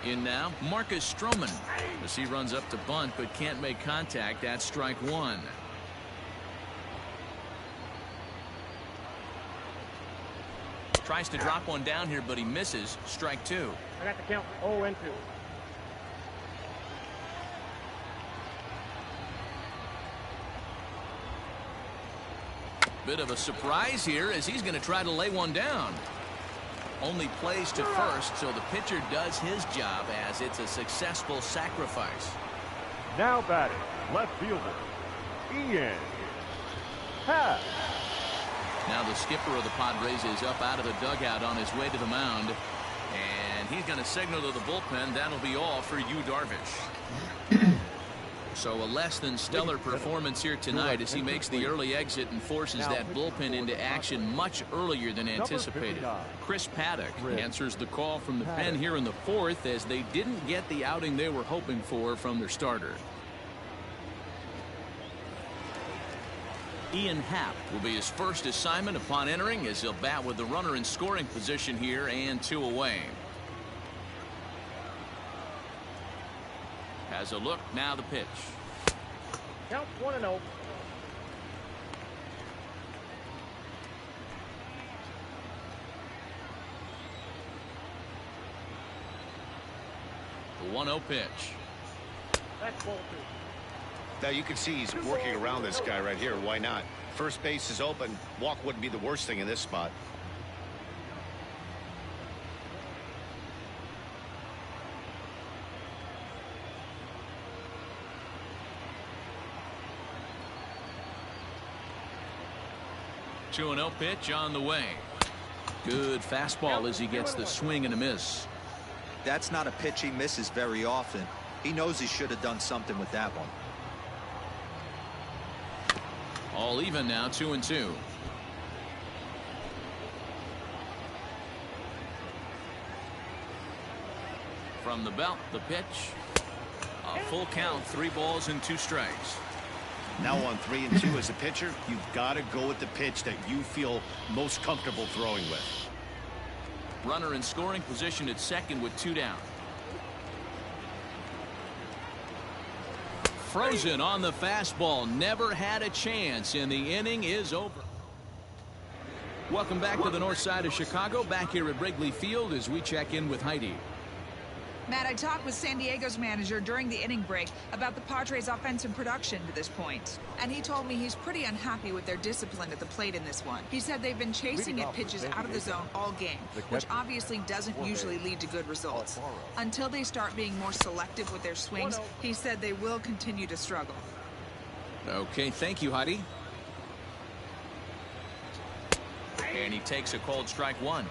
Speaker 1: In now, Marcus Stroman. As he runs up to bunt but can't make contact. That's strike 1. Tries to drop one down here, but he misses. Strike 2.
Speaker 5: I got the count 0-2.
Speaker 1: Bit of a surprise here as he's going to try to lay one down. Only plays to first, so the pitcher does his job as it's a successful sacrifice.
Speaker 3: Now batting, left fielder, Ian Happ.
Speaker 1: Now the skipper of the Padres is up out of the dugout on his way to the mound. And he's going to signal to the bullpen. That'll be all for you, Darvish. So a less than stellar performance here tonight as he makes the early exit and forces that bullpen into action much earlier than anticipated. Chris Paddock answers the call from the pen here in the 4th as they didn't get the outing they were hoping for from their starter. Ian Happ will be his first assignment upon entering as he'll bat with the runner in scoring position here and 2 away. Has a look, now the pitch.
Speaker 5: Count 1-0.
Speaker 1: The 1-0 pitch.
Speaker 5: That's ball 2.
Speaker 2: Now you can see he's working around this guy right here. Why not? First base is open. Walk wouldn't be the worst thing in this spot.
Speaker 1: The 2-0 pitch on the way. Good fastball as he gets the swing and a miss.
Speaker 4: That's not a pitch he misses very often. He knows he should have done something with that one.
Speaker 1: All even now, 2-2. From the belt, the pitch. A full count, 3 balls and 2 strikes.
Speaker 2: Now on 3-2 as a pitcher, you've got to go with the pitch that you feel most comfortable throwing with.
Speaker 1: Runner in scoring position at second with 2 down. Frozen on the fastball. Never had a chance, and the inning is over. Welcome back to the north side of Chicago. Back here at Wrigley Field as we check in with Heidi.
Speaker 7: Matt, I talked with San Diego's manager during the inning break about the Padres' offensive production to this point. And he told me he's pretty unhappy with their discipline at the plate in this one. He said they've been chasing at pitches out of the zone all game, which obviously doesn't usually lead to good results. Until they start being more selective with their swings, he said they will continue to struggle.
Speaker 1: Okay, thank you, Heidi. And he takes a cold strike one.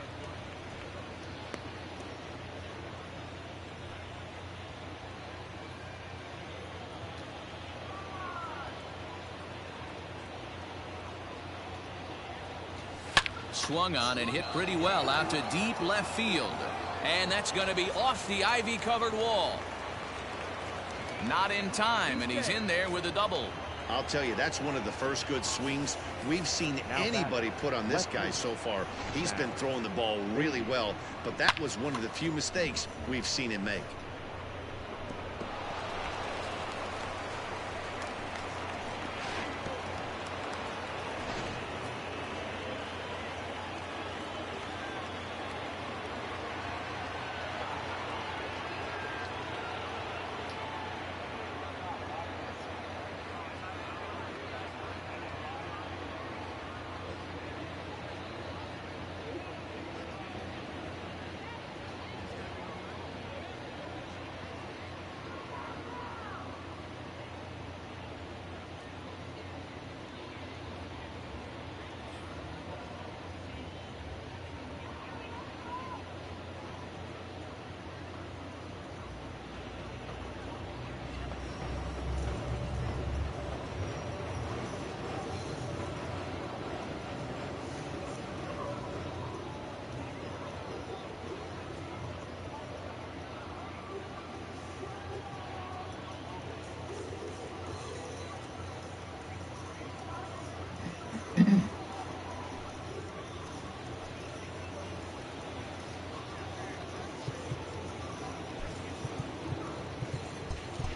Speaker 1: Swung on and hit pretty well out to deep left field. And that's going to be off the ivy-covered wall. Not in time, and he's in there with a double.
Speaker 2: I'll tell you, that's one of the first good swings we've seen anybody put on this guy so far. He's been throwing the ball really well, but that was one of the few mistakes we've seen him make.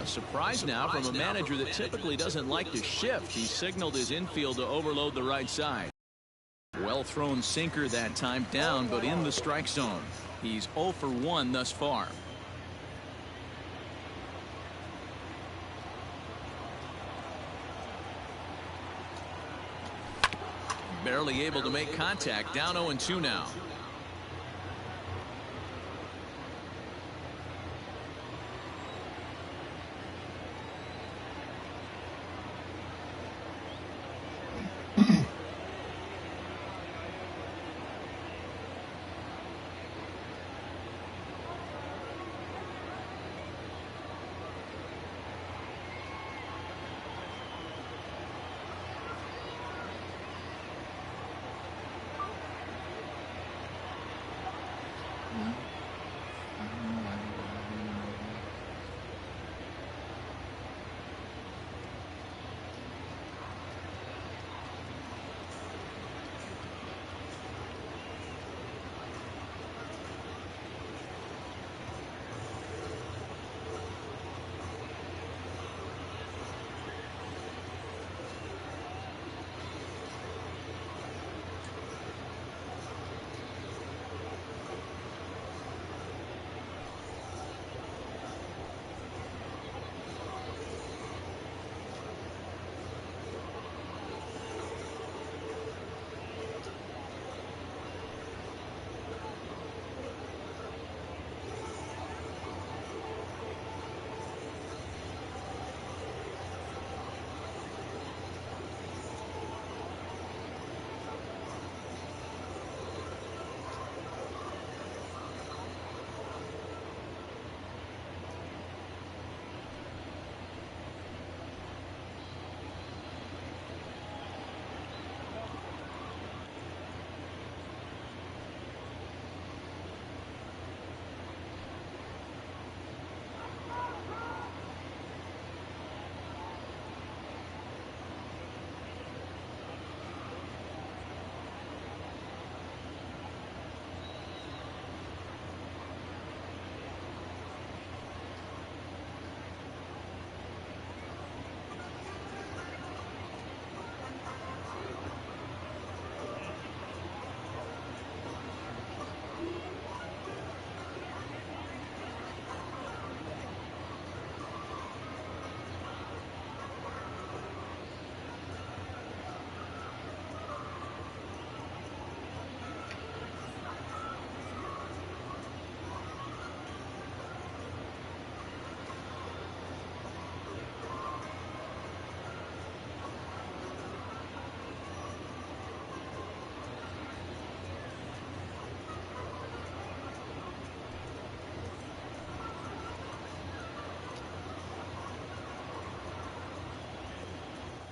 Speaker 1: A surprise now from a manager that typically doesn't like to shift. He signaled his infield to overload the right side. Well thrown sinker that time, down but in the strike zone. He's 0 for 1 thus far. Barely able to make contact, down 0-2 now.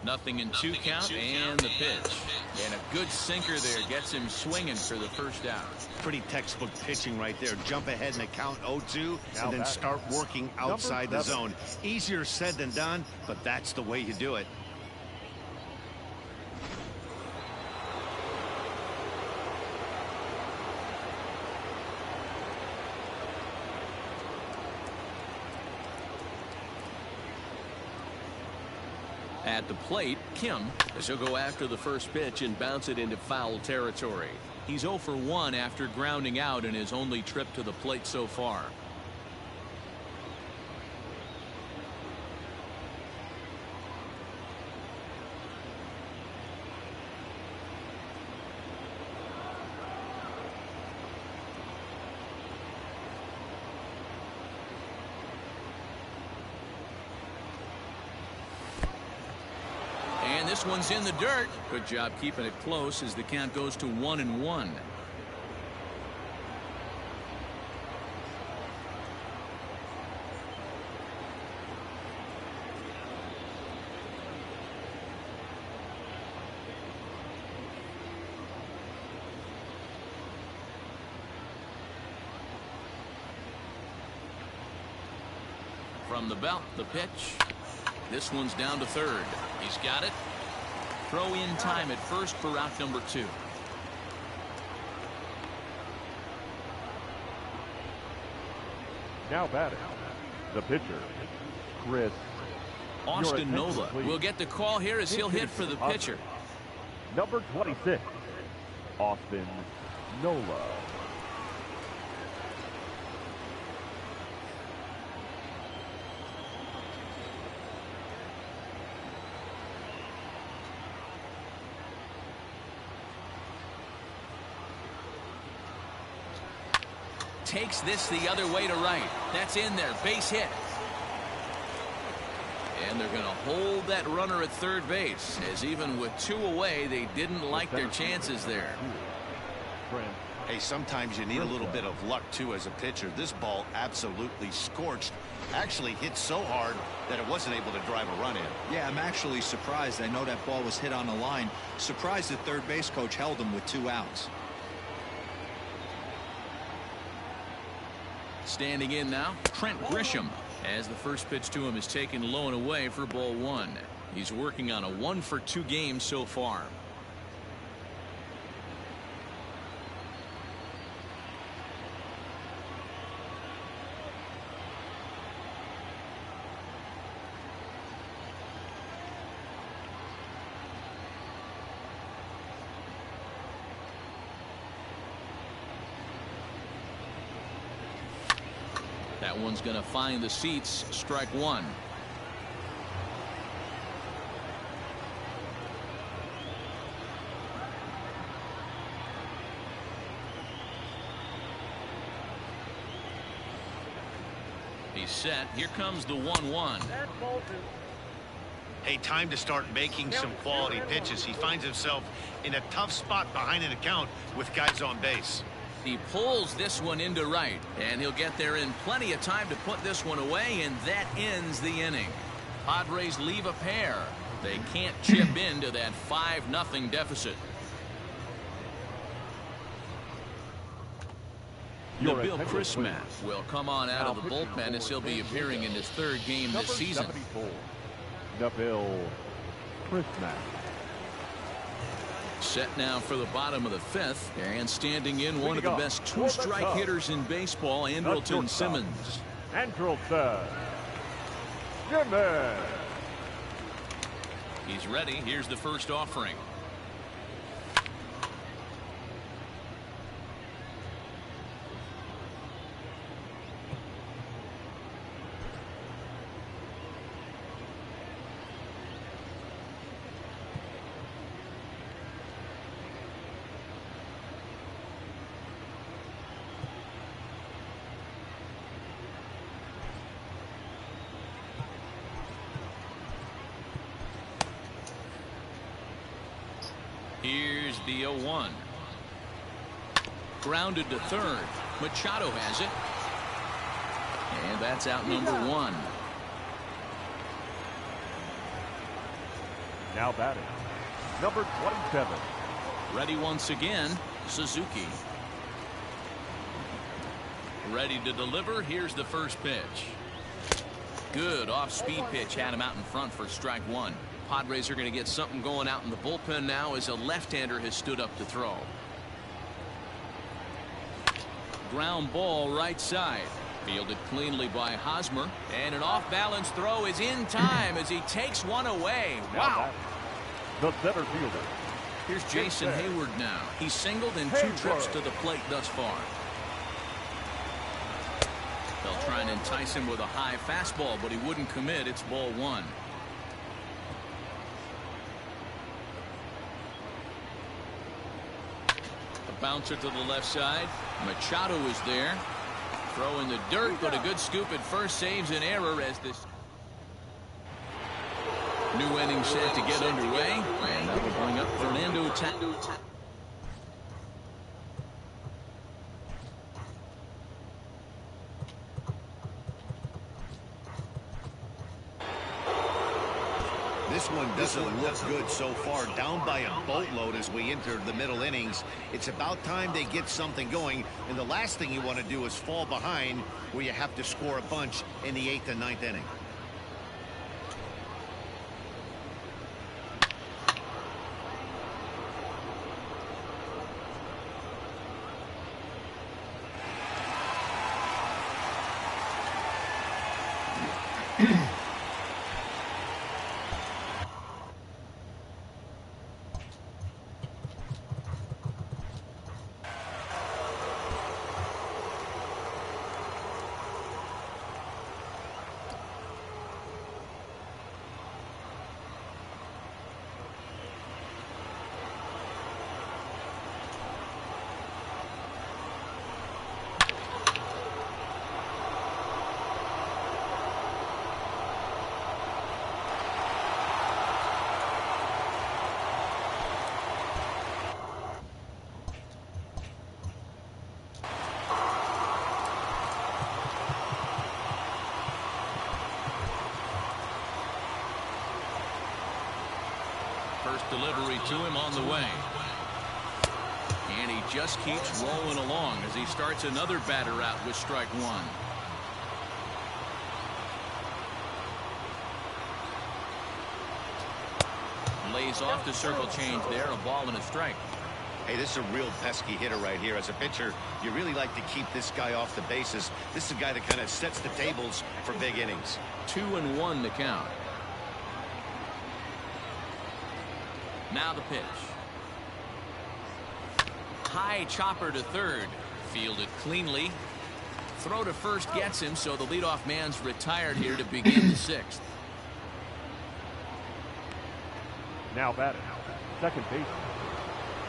Speaker 1: Nothing in 2 count and the pitch. And a good sinker there gets him swinging for the first out.
Speaker 2: Pretty textbook pitching right there. Jump ahead in the count 0-2 and then start working outside the zone. Easier said than done, but that's the way you do it.
Speaker 1: At the plate, Kim, as he'll go after the first pitch and bounce it into foul territory. He's 0 for 1 after grounding out in his only trip to the plate so far. And this one's in the dirt. Good job keeping it close as the count goes to 1-1. From the belt, the pitch. This one's down to third. He's got it. Throw in time at first for out number 2.
Speaker 3: Now batting, the pitcher, Chris.
Speaker 1: Austin Nola will get the call here as he'll hit for the pitcher.
Speaker 3: Number 26, Austin Nola.
Speaker 1: Takes this the other way to right. That's in there. Base hit. And they're going to hold that runner at third base, as even with 2 away, they didn't like their chances there.
Speaker 2: Hey, sometimes you need a little bit of luck, too, as a pitcher. This ball absolutely scorched. Actually hit so hard that it wasn't able to drive a run in.
Speaker 4: Yeah, I'm actually surprised. I know that ball was hit on the line. Surprised the third base coach held him with 2 outs.
Speaker 1: Standing in now, Trent Grisham, as the first pitch to him is taken low and away for ball 1. He's working on a 1 for 2 game so far. That one's going to find the seats. Strike 1. He's set. Here comes the 1-1.
Speaker 2: Hey, time to start making some quality pitches. He finds himself in a tough spot behind an account with guys on base.
Speaker 1: He pulls this one into right, and he'll get there in plenty of time to put this one away, and that ends the inning. Padres leave a pair. They can't chip into that 5-0 deficit. Nabil Prismatt will come on out of the bullpen as he'll be appearing in his 3rd game this season.
Speaker 3: Nabil Prismatt.
Speaker 1: Set now for the bottom of the 5th, and standing in one of the best 2-strike hitters in baseball, Andrelton Simmons.
Speaker 3: Andrelton Simmons.
Speaker 1: He's ready. Here's the first offering. Here's the 0-1. Grounded to third. Machado has it. And that's out number 1.
Speaker 3: Now batting, number 27.
Speaker 1: Ready once again, Suzuki. Ready to deliver. Here's the first pitch. Good off-speed pitch had him out in front for strike one. Padres are going to get something going out in the bullpen now as a left-hander has stood up to throw. Ground ball right side. Fielded cleanly by Hosmer. And an off-balance throw is in time as he takes one away. Wow.
Speaker 3: The center fielder.
Speaker 1: Here's Jason Hayward now. He's singled in 2 trips to the plate thus far. They'll try and entice him with a high fastball, but he wouldn't commit. It's ball 1. A bouncer to the left side. Machado is there. Throw in the dirt, but a good scoop at first saves an error as this new inning set to get underway. And that will bring up Fernando Tatis.
Speaker 2: This one doesn't look good so far. Down by a boatload as we enter the middle innings. It's about time they get something going. And the last thing you want to do is fall behind where you have to score a bunch in the 8th and 9th inning.
Speaker 1: First delivery to him on the way. And he just keeps rolling along as he starts another batter out with strike 1. Lays off the circle change there. A ball and a strike.
Speaker 2: Hey, this is a real pesky hitter right here. As a pitcher, you really like to keep this guy off the bases. This is a guy that kind of sets the tables for big innings.
Speaker 1: 2-1 to count. Now the pitch. High chopper to third. Fielded cleanly. Throw to first gets him, so the leadoff man's retired here to begin the 6th.
Speaker 3: Now batting, second baseman,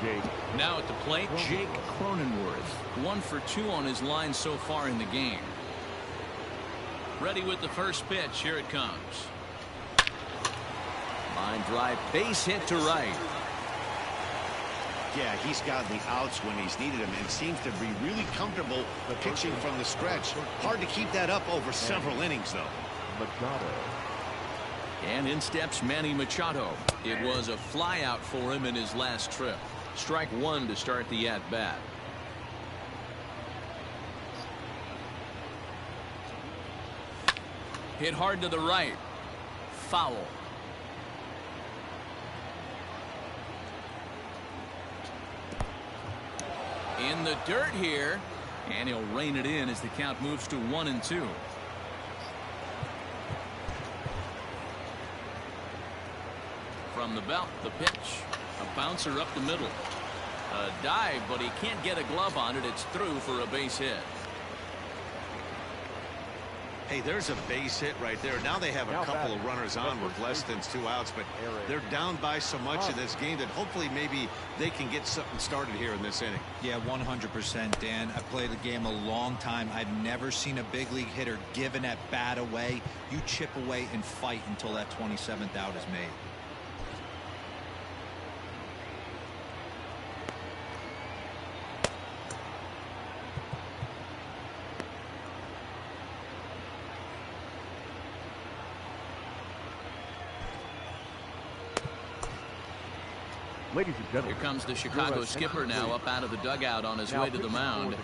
Speaker 3: Jake.
Speaker 1: Now at the plate, Jake Cronenworth. 1 for 2 on his line so far in the game. Ready with the first pitch. Here it comes. Line drive, base hit to right.
Speaker 2: Yeah, he's gotten the outs when he's needed them and seems to be really comfortable pitching from the stretch. Hard to keep that up over several innings, though.
Speaker 3: Machado.
Speaker 1: And in steps Manny Machado. It was a fly out for him in his last trip. Strike 1 to start the at-bat. Hit hard to the right. Foul. In the dirt here, and he'll rein it in as the count moves to 1-2. From the belt, the pitch. A bouncer up the middle. A dive, but he can't get a glove on it. It's through for a base hit.
Speaker 2: Hey, there's a base hit right there. Now they have a couple of runners on with less than 2 outs, but they're down by so much in this game that hopefully maybe they can get something started here in this inning.
Speaker 4: Yeah, 100%, Dan. I've played the game a long time. I've never seen a big league hitter give an at-bat away. You chip away and fight until that 27th out is made.
Speaker 3: Ladies and gentlemen,
Speaker 1: Here comes the Chicago skipper now up out of the dugout on his way to the mound.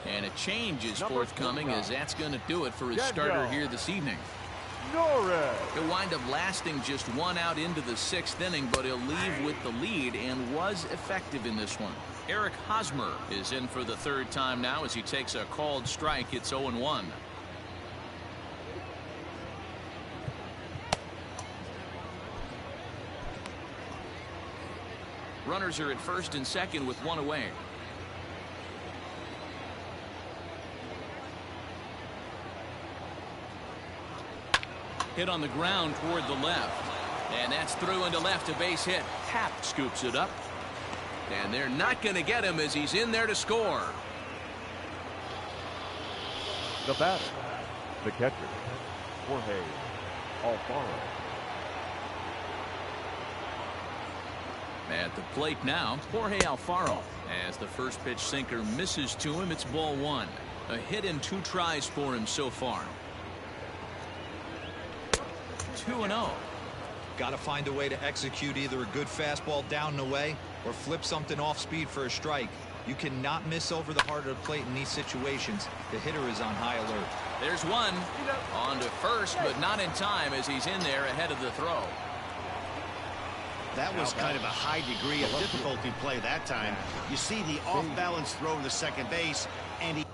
Speaker 1: And a change is forthcoming, as that's going to do it for his starter here this evening. He'll wind up lasting just 1 out into the 6th inning, but he'll leave with the lead and was effective in this one. Eric Hosmer is in for the 3rd time now as he takes a called strike. It's 0-1. Runners are at 1st and 2nd with 1 away. Hit on the ground toward the left. And that's through into left, a base hit. Happ scoops it up. And they're not going to get him as he's in there to score.
Speaker 3: The batter, the catcher, Jorge Alfaro.
Speaker 1: At the plate now, Jorge Alfaro. As the first pitch sinker misses to him, it's ball 1. A hit in 2 tries for him so far. 2-0.
Speaker 4: Got to find a way to execute either a good fastball down and away or flip something off speed for a strike. You cannot miss over the heart of the plate in these situations. The hitter is on high alert.
Speaker 1: There's one. On to first, but not in time as he's in there ahead of the throw.
Speaker 2: That was kind of a high degree of difficulty play that time. You see the off-balance throw to second base, and he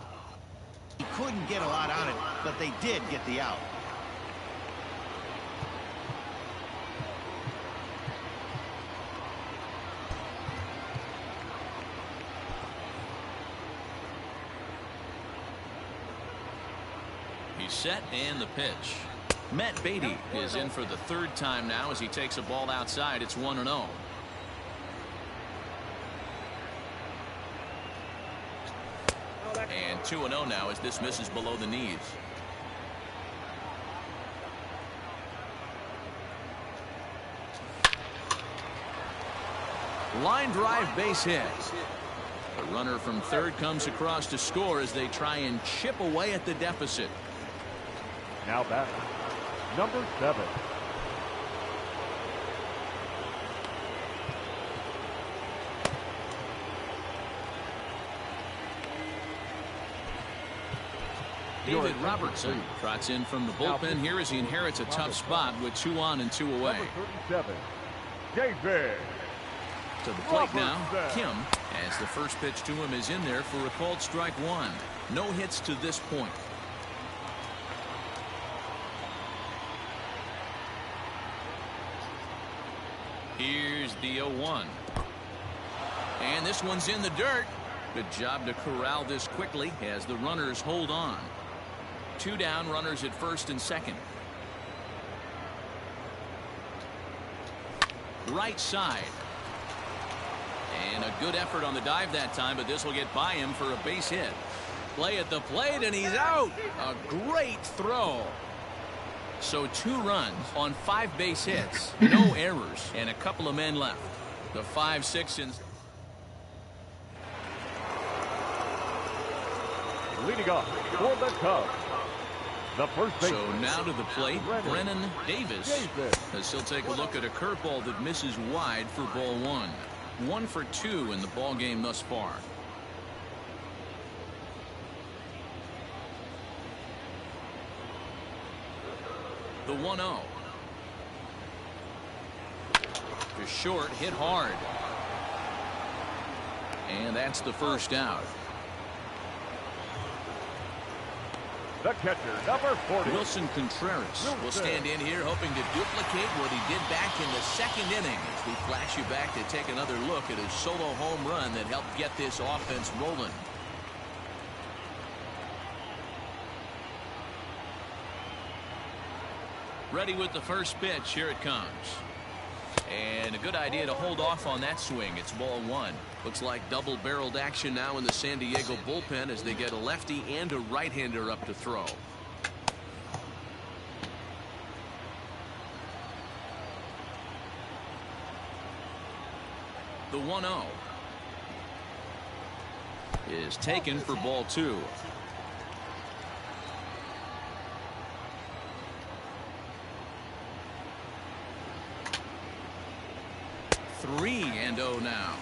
Speaker 2: couldn't get a lot on it, but they did get the out.
Speaker 1: He's set and the pitch. Matt Beatty is in for the 3rd time now as he takes a ball outside. It's 1-0. And 2-0 now as this misses below the knees. Line drive, base hit. The runner from 3rd comes across to score as they try and chip away at the deficit.
Speaker 3: Now batter, number 7.
Speaker 1: David Robertson trots in from the bullpen here as he inherits a tough spot with 2 on and 2 away.
Speaker 3: Number 37, David.
Speaker 1: To the plate now, Kim, as the first pitch to him is in there for a called strike 1. No hits to this point. Here's the 0-1. And this one's in the dirt. Good job to corral this quickly as the runners hold on. 2 down, runners at 1st and 2nd. Right side. And a good effort on the dive that time, but this will get by him for a base hit. Play at the plate, and he's out. A great throw. So 2 runs on 5 base hits, no errors, and a couple of men left. The 5-6 and
Speaker 3: Leading off for the Cubs, the first baseman.
Speaker 1: So now to the plate, Brennan Davis, as he'll take a look at a curveball that misses wide for ball 1. 1 for 2 in the ball game thus far. The 1-0. To short, hit hard. And that's the first out.
Speaker 3: The catcher, number 40.
Speaker 1: Wilson Contreras will stand in here hoping to duplicate what he did back in the 2nd inning as we flash you back to take another look at his solo home run that helped get this offense rolling. Ready with the first pitch. Here it comes. And a good idea to hold off on that swing. It's ball 1. Looks like double-barreled action now in the San Diego bullpen as they get a lefty and a right-hander up to throw. The 1-0 is taken for ball 2. 3-0 now.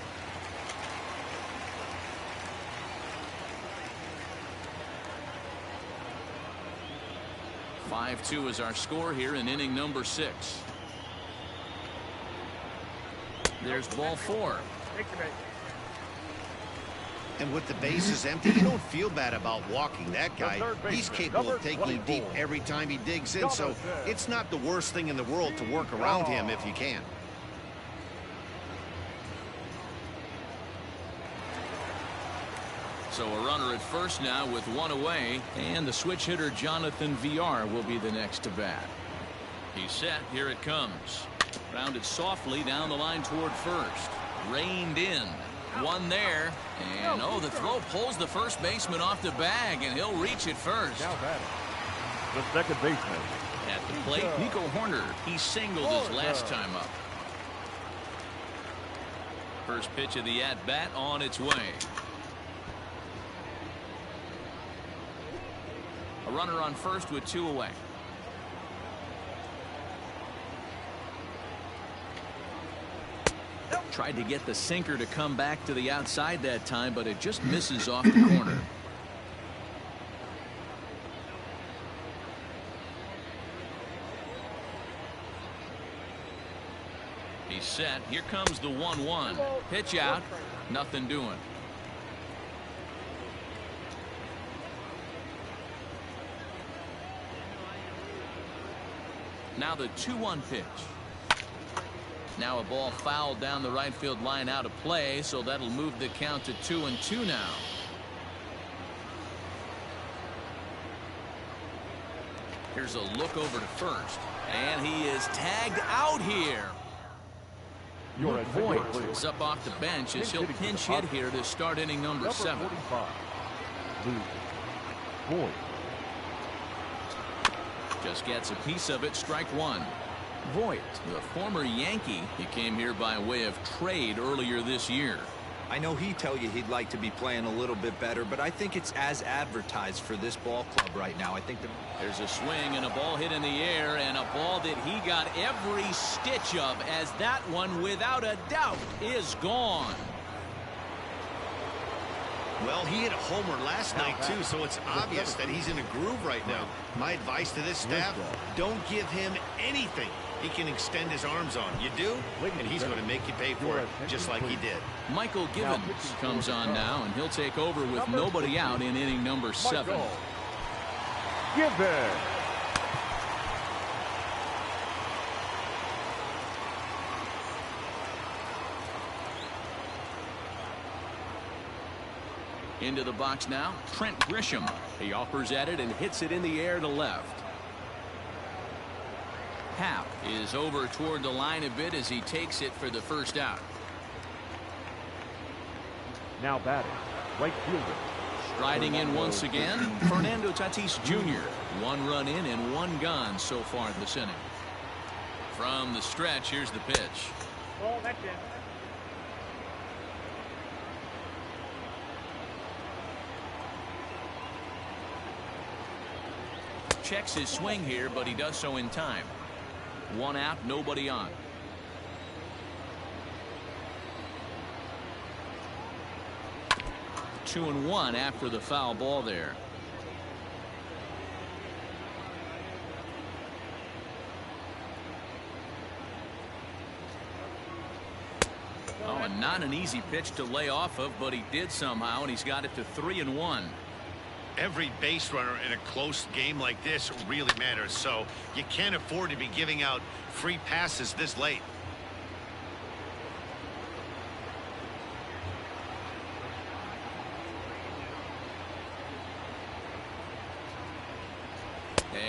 Speaker 1: "5-2 is our score here in inning number 6. There's ball 4.
Speaker 2: And with the bases empty, you don't feel bad about walking that guy. He's capable of taking deep every time he digs in, so it's not the worst thing in the world to work around him if you can.
Speaker 1: So a runner at first now with 1 away, and the switch hitter Jonathan VR will be the next to bat. He's set. Here it comes. Rounded softly down the line toward first. Reined in. One there. And the throw pulls the first baseman off the bag, and he'll reach it first.
Speaker 3: Now batting, the second baseman.
Speaker 1: At the plate, Nico Horner. He singled his last time up. First pitch of the at-bat on its way. A runner on first with 2 away. Tried to get the sinker to come back to the outside that time, but it just misses off the corner. He's set. Here comes the 1-1. Pitch out. Nothing doing. Now the 2-1 pitch. Now a ball fouled down the right field line out of play, so that'll move the count to 2-2 now. Here's a look over to first, and he is tagged out here. Voigt is up off the bench as he'll pinch hit here to start inning number 7.
Speaker 3: Voigt
Speaker 1: just gets a piece of it. Strike 1. Voigt, the former Yankee, he came here by way of trade earlier this year.
Speaker 4: I know he'd tell you he'd like to be playing a little bit better, but I think it's as advertised for this ball club right now. I think
Speaker 1: there's a swing and a ball hit in the air, and a ball that he got every stitch of, as that one without a doubt is gone.
Speaker 2: Well, he hit a homer last night, too, so it's obvious that he's in a groove right now. My advice to this staff, don't give him anything he can extend his arms on. You do, and he's going to make you pay for it, just like he did.
Speaker 1: Michael Givens comes on now, and he'll take over with nobody out in inning number 7.
Speaker 3: Givens.
Speaker 1: Into the box now, Trent Grisham. He offers at it and hits it in the air to left. Happ is over toward the line a bit as he takes it for the first out.
Speaker 3: Now batting, right fielder.
Speaker 1: Striding in once again, Fernando Tatis Jr. 1 run in and 1 gone so far this inning. From the stretch, here's the pitch.
Speaker 5: Ball, that's it.
Speaker 1: Checks his swing here, but he does so in time. 1 out, nobody on. Two and 1 after the foul ball there. Oh, and not an easy pitch to lay off of, but he did somehow, and he's got it to 3-1.
Speaker 2: Every base runner in a close game like this really matters, so you can't afford to be giving out free passes this late.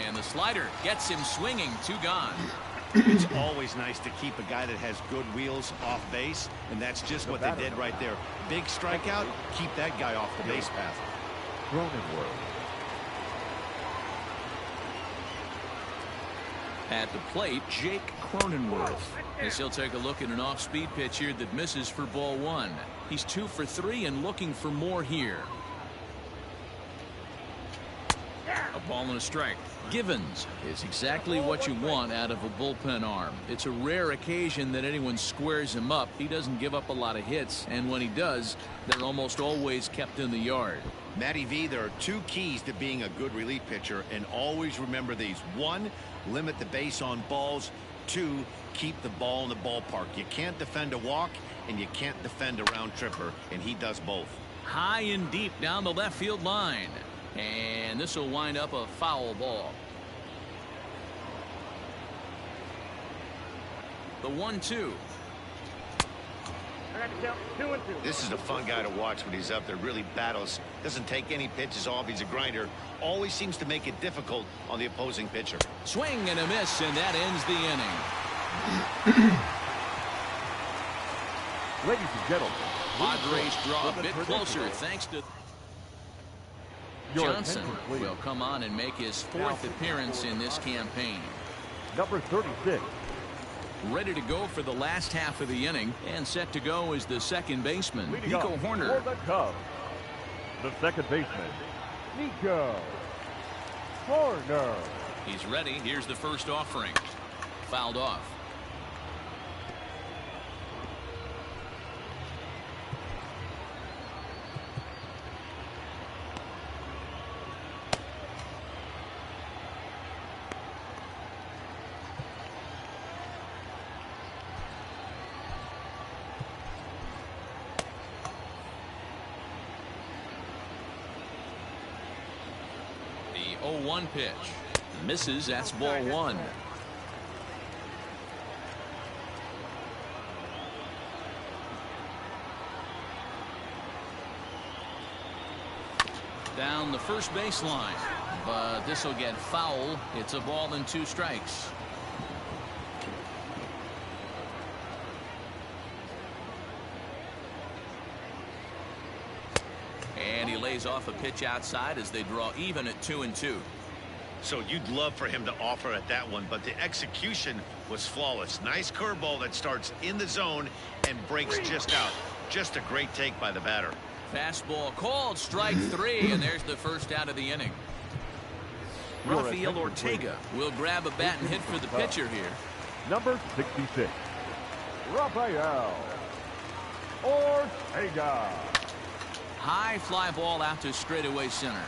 Speaker 1: And the slider gets him swinging. 2 gone.
Speaker 2: It's always nice to keep a guy that has good wheels off base, and that's just what they did right there. Big strikeout, keep that guy off the base path.
Speaker 3: Cronenworth.
Speaker 1: At the plate, Jake Cronenworth, as he'll take a look at an off-speed pitch here that misses for ball 1. He's 2 for 3 and looking for more here. A Ball and a strike. Givens is exactly what you want out of a bullpen arm. It's a rare occasion that anyone squares him up. He doesn't give up a lot of hits, and when he does, they're almost always kept in the yard.
Speaker 2: Matty V, there are two keys to being a good relief pitcher, and always remember these. One, limit the base on balls. Two, keep the ball in the ballpark. You can't defend a walk, and you can't defend a round tripper, and he does both.
Speaker 1: High and deep down the left field line. And this will wind up a foul ball. The 1-2.
Speaker 5: I got to count 2-2.
Speaker 2: This is a fun guy to watch when he's up there. Really battles. Doesn't take any pitches off. He's a grinder. Always seems to make it difficult on the opposing pitcher.
Speaker 1: Swing and a miss, and that ends the inning.
Speaker 3: Ladies and gentlemen,
Speaker 1: Padres draw a bit closer thanks to Johnson. Will come on and make his fourth appearance in this campaign.
Speaker 3: number 36.
Speaker 1: Ready to go for the last half of the inning, and set to go is the second baseman,
Speaker 3: Leading
Speaker 1: Nico
Speaker 3: up
Speaker 1: Horner.
Speaker 3: for the Cubs, the second baseman, Nico Horner.
Speaker 1: He's ready. Here's the first offering. Fouled off. The 0-1 pitch. Misses. That's ball one. Down the first baseline, but this will get foul. It's a ball and 2 strikes. And he lays off a pitch outside as they draw even at 2-2.
Speaker 2: So you'd love for him to offer at that one, but the execution was flawless. Nice curveball that starts in the zone and breaks just out. Just a great take by the batter.
Speaker 1: Fastball called, strike 3, and there's the first out of the inning. Rafael Ortega will grab a bat and hit for the pitcher here.
Speaker 3: Number 66, Rafael Ortega.
Speaker 1: High fly ball out to straightaway center.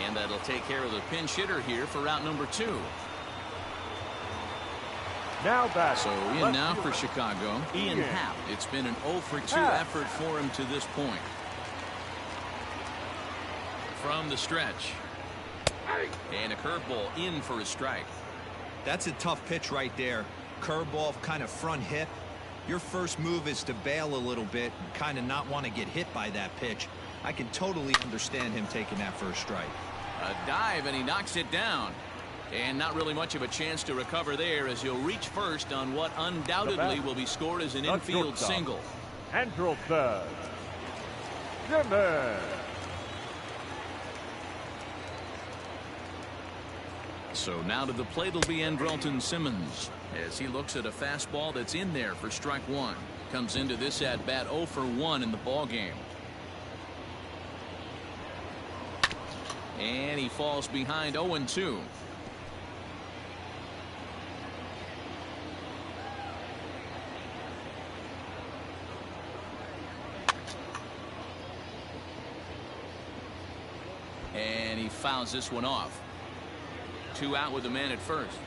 Speaker 1: And that'll take care of the pinch hitter here for route number 2.
Speaker 3: Now back.
Speaker 1: So in now for Chicago, Ian Happ. It's been an 0 for 2 effort for him to this point. From the stretch. And a curveball in for a strike.
Speaker 4: That's a tough pitch right there. Curveball, kind of front hip. Your first move is to bail a little bit and kind of not want to get hit by that pitch. I can totally understand him taking that first strike.
Speaker 1: A dive, and he knocks it down. And not really much of a chance to recover there as he'll reach first on what undoubtedly will be scored as an infield single.
Speaker 3: Andrelton Simmons.
Speaker 1: So now to the plate will be Andrelton Simmons as he looks at a fastball that's in there for strike 1. Comes into this at bat 0 for 1 in the ball game. And he falls behind 0-2. And he fouls this one off. 2 out with the man at first.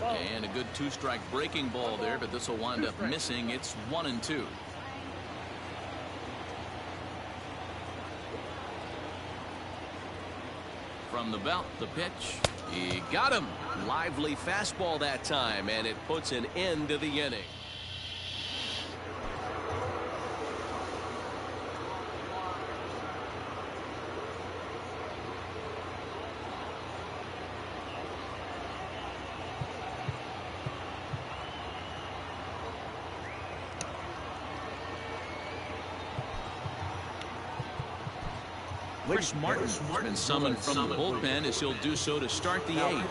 Speaker 1: And a good 2-strike breaking ball there, but this will wind up missing. It's 1-2. From the belt, the pitch. He got him. Lively fastball that time, and it puts an end to the inning. Chris Martin's been summoned from the bullpen as he'll do so to start the 8th.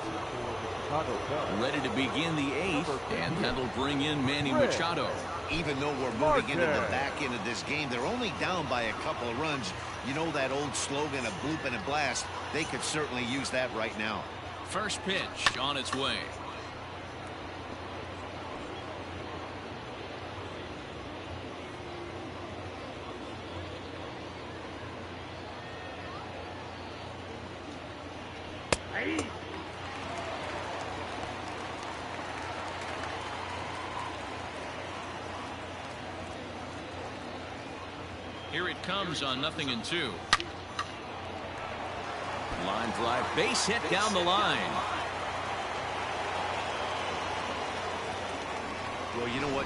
Speaker 1: Ready to begin the 8th, and that'll bring in Manny Machado.
Speaker 2: even though we're moving into the back end of this game, they're only down by a couple of runs. You know that old slogan, a bloop and a blast? They could certainly use that right now.
Speaker 1: First pitch on its way. Here it comes on 0-2. Line drive, base hit down the line.
Speaker 2: Well, you know what?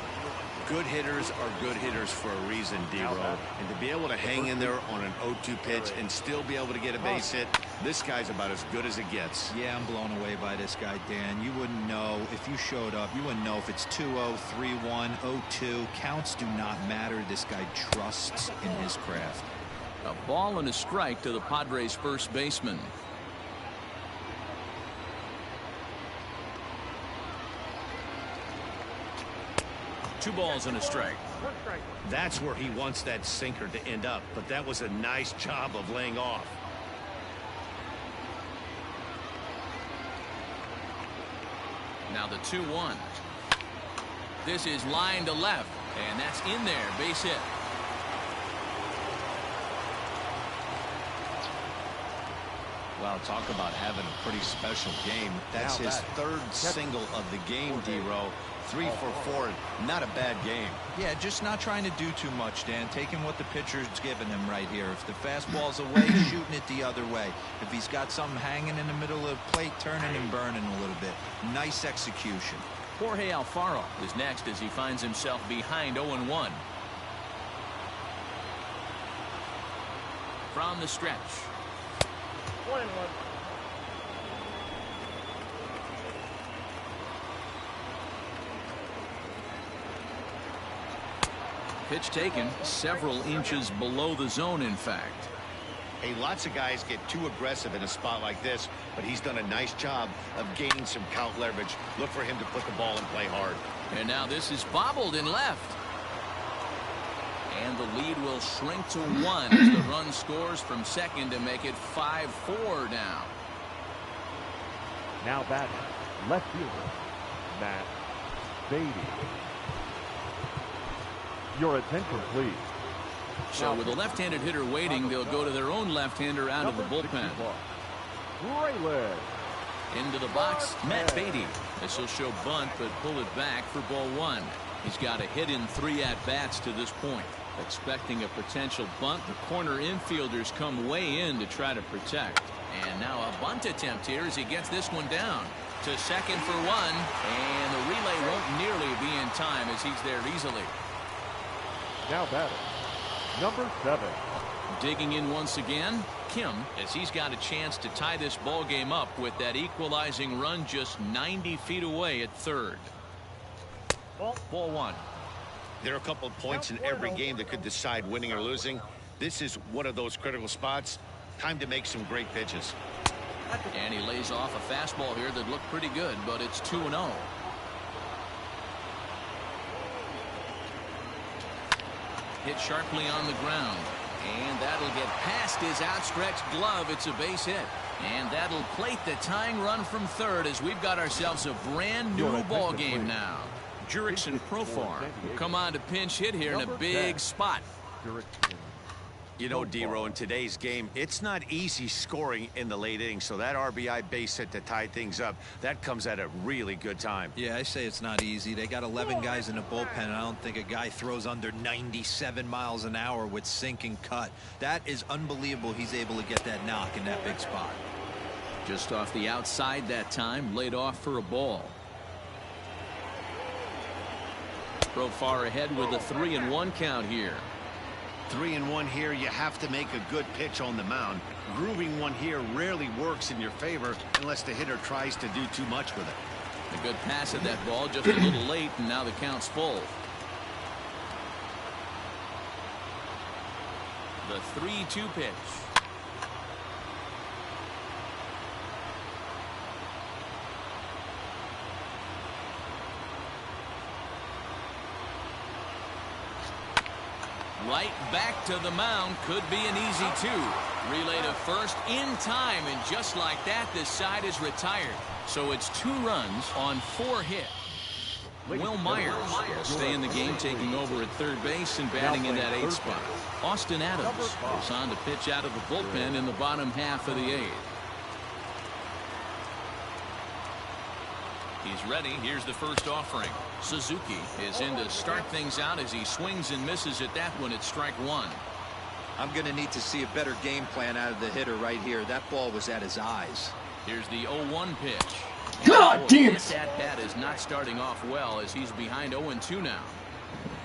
Speaker 2: Good hitters are good hitters for a reason, D-Row. And to be able to hang in there on an 0-2 pitch and still be able to get a base hit, this guy's about as good as it gets.
Speaker 4: Yeah, I'm blown away by this guy, Dan. You wouldn't know if you showed up. You wouldn't know if it's 2-0, 3-1, 0-2. Counts do not matter. This guy trusts in his craft.
Speaker 1: A ball and a strike to the Padres first baseman. Two balls and a strike.
Speaker 2: That's where he wants that sinker to end up, but that was a nice job of laying off.
Speaker 1: Now the 2-1. This is line to left, and that's in there, base hit.
Speaker 2: Well, talk about having a pretty special game. That's his third single of the game, D-Row. 3 for 4. Not a bad game.
Speaker 4: Yeah, just not trying to do too much, Dan. Taking what the pitcher's giving him right here. If the fastball's away, shooting it the other way. If he's got something hanging in the middle of the plate, turning and burning a little bit. Nice execution.
Speaker 1: Jorge Alfaro is next as he finds himself behind 0-1. From the stretch.
Speaker 5: 1-1.
Speaker 1: Pitch taken several inches below the zone, in fact.
Speaker 2: Hey, lots of guys get too aggressive in a spot like this, but he's done a nice job of gaining some count leverage. Look for him to put the ball and play hard.
Speaker 1: And now this is bobbled in left. And the lead will shrink to 1 as the run scores from second to make it 5-4 now.
Speaker 3: Now batting, left fielder, Matt Beatty. Your attention, please.
Speaker 1: So with a left-handed hitter waiting, they'll go to their own left-hander out of the bullpen. Into the box, Matt Beatty. This will show bunt, but pull it back for ball 1. He's got a hit in 3 at-bats to this point. Expecting a potential bunt, the corner infielders come way in to try to protect. And now a bunt attempt here as he gets this one down. To second for 1, and the relay won't nearly be in time as he's there easily.
Speaker 3: Now batting, number 7.
Speaker 1: Digging in once again, Kim, as he's got a chance to tie this ball game up with that equalizing run just 90 feet away at third. Ball 1.
Speaker 2: There are a couple of points in every game that could decide winning or losing. This is one of those critical spots. Time to make some great pitches.
Speaker 1: And he lays off a fastball here that looked pretty good, but it's 2-0. Hit sharply on the ground, and that'll get past his outstretched glove. It's a base hit, and that'll plate the tying run from third as we've got ourselves a brand new ball game now. Jurickson and Profar come on to pinch hit here in a big spot.
Speaker 2: You know, D-Row, in today's game, it's not easy scoring in the late innings, so that RBI base hit to tie things up, that comes at a really good time.
Speaker 4: Yeah, I say it's not easy. They got 11 guys in the bullpen, and I don't think a guy throws under 97 miles an hour with sink and cut. That is unbelievable he's able to get that knock in that big spot.
Speaker 1: Just off the outside that time, laid off for a ball. Profar ahead with a 3-1 count here.
Speaker 2: 3-1 here. You have to make a good pitch on the mound. Grooving one here rarely works in your favor unless the hitter tries to do too much with it.
Speaker 1: A good pass at that ball, just a little late, and now the count's full. The 3-2 pitch. Right back to the mound. Could be an easy two. Relay to first in time, and just like that, this side is retired. So it's 2 runs on 4 hits. Will Myers will stay in the game, taking over at third base and batting in that 8th spot. Austin Adams is on to pitch out of the bullpen in the bottom half of the 8th. He's ready. Here's the first offering. Suzuki is in to start things out as he swings and misses at that one at strike 1.
Speaker 4: I'm going to need to see a better game plan out of the hitter right here. That ball was at his eyes.
Speaker 1: Here's the 0-1 pitch.
Speaker 5: God damn it!
Speaker 1: This at-bat is not starting off well as he's behind 0-2 now.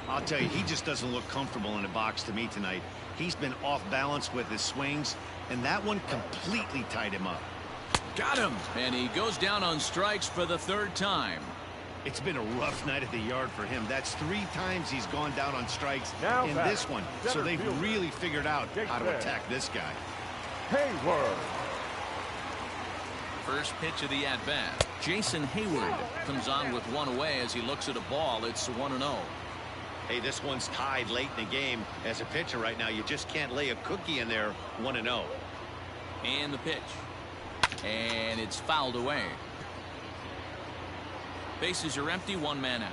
Speaker 2: I'll tell you, he just doesn't look comfortable in the box to me tonight. He's been off balance with his swings, and that one completely tied him up.
Speaker 1: Got him! And he goes down on strikes for the 3rd time.
Speaker 2: It's been a rough night at the yard for him. That's 3 times he's gone down on strikes
Speaker 3: Now
Speaker 2: in this one. So they've really figured out how to attack this guy.
Speaker 3: Hayward.
Speaker 1: First pitch of the at-bat. Jason Hayward comes on with 1 away as he looks at a ball. It's 1-0.
Speaker 2: Hey, this one's tied late in the game. As a pitcher right now, you just can't lay a cookie in there. 1-0.
Speaker 1: And the pitch. And it's fouled away. Bases are empty, 1 man out.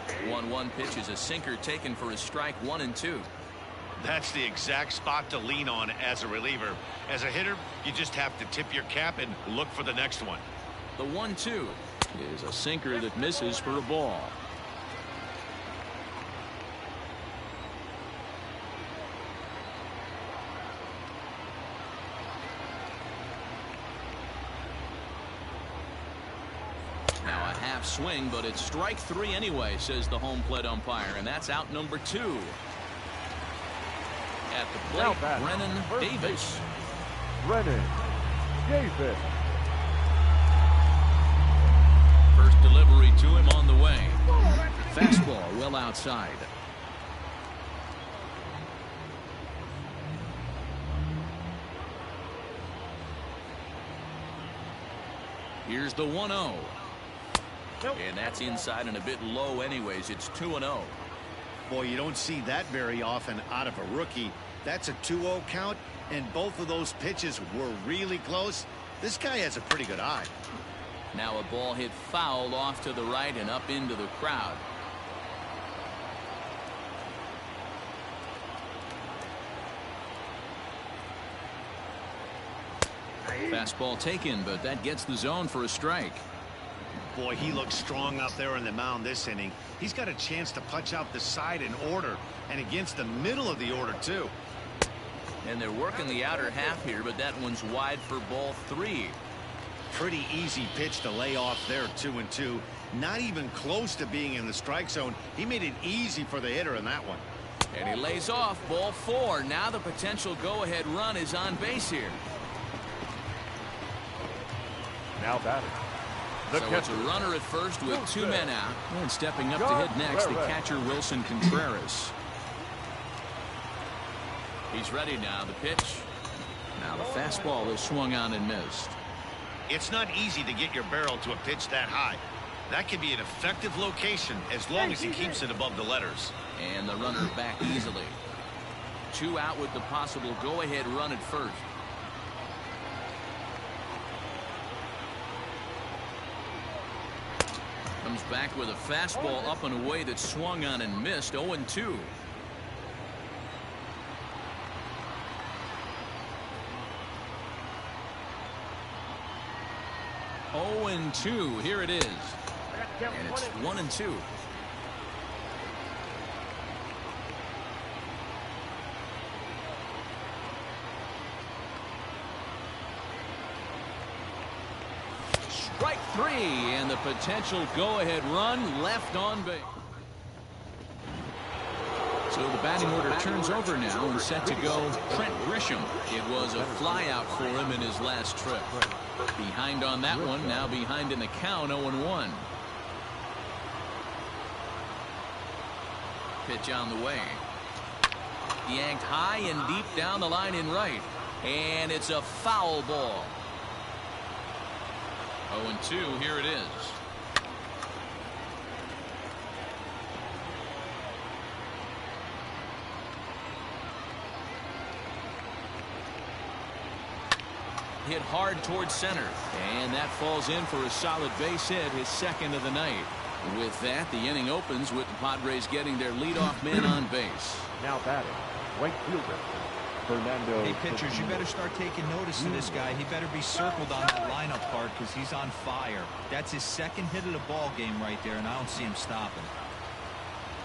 Speaker 1: The 1-1 pitch is a sinker taken for a strike. 1-2.
Speaker 2: That's the exact spot to lean on as a reliever. As a hitter, you just have to tip your cap and look for the next one.
Speaker 1: The 1-2 is a sinker that misses for a ball. Now a half swing, but it's strike 3 anyway, says the home plate umpire, and that's out number 2. At the plate, Brennan Davis.
Speaker 3: Brennan Davis.
Speaker 1: First delivery to him on the way. Fastball well outside. Here's the 1-0. And that's inside and a bit low anyways. It's 2-0.
Speaker 2: Boy, you don't see that very often out of a rookie. That's a 2-0 count, and both of those pitches were really close. This guy has a pretty good eye.
Speaker 1: Now a ball hit foul off to the right and up into the crowd. Fastball taken, but that gets the zone for a strike.
Speaker 2: Boy, he looks strong out there on the mound this inning. He's got a chance to punch out the side in order, and against the middle of the order, too.
Speaker 1: And they're working the outer half here, but that one's wide for ball 3.
Speaker 2: Pretty easy pitch to lay off there, 2-2. Not even close to being in the strike zone. He made it easy for the hitter in that one.
Speaker 1: And he lays off ball 4. Now the potential go-ahead run is on base here.
Speaker 3: Now batting.
Speaker 1: So it's a runner at first with 2 men out. And stepping up to hit next, the catcher Wilson Contreras. He's ready now. The pitch. Now the fastball is swung on and missed.
Speaker 2: It's not easy to get your barrel to a pitch that high. That can be an effective location as long as he keeps it above the letters.
Speaker 1: And the runner back easily. 2 out with the possible go-ahead run at first. Comes back with a fastball up and away that swung on and missed. 0-2. Here it is. And it's 1-2. Strike 3, and the potential go-ahead run left on base. So the batting order turns over now and set to go Trent Grisham. It was a flyout for him in his last trip. Behind on that one, now behind in the count, 0-1. Pitch on the way. Yanked high and deep down the line in right. And it's a foul ball. 0-2, here it is. Hit hard towards center, and that falls in for a solid base hit, his second of the night. With that, the inning opens with the Padres getting their leadoff man on base.
Speaker 3: Now batting, right fielder Fernando.
Speaker 4: Hey, pitchers, you better start taking notice of this guy. He better be circled on the lineup part because he's on fire. That's his second hit of the ball game right there, and I don't see him stopping.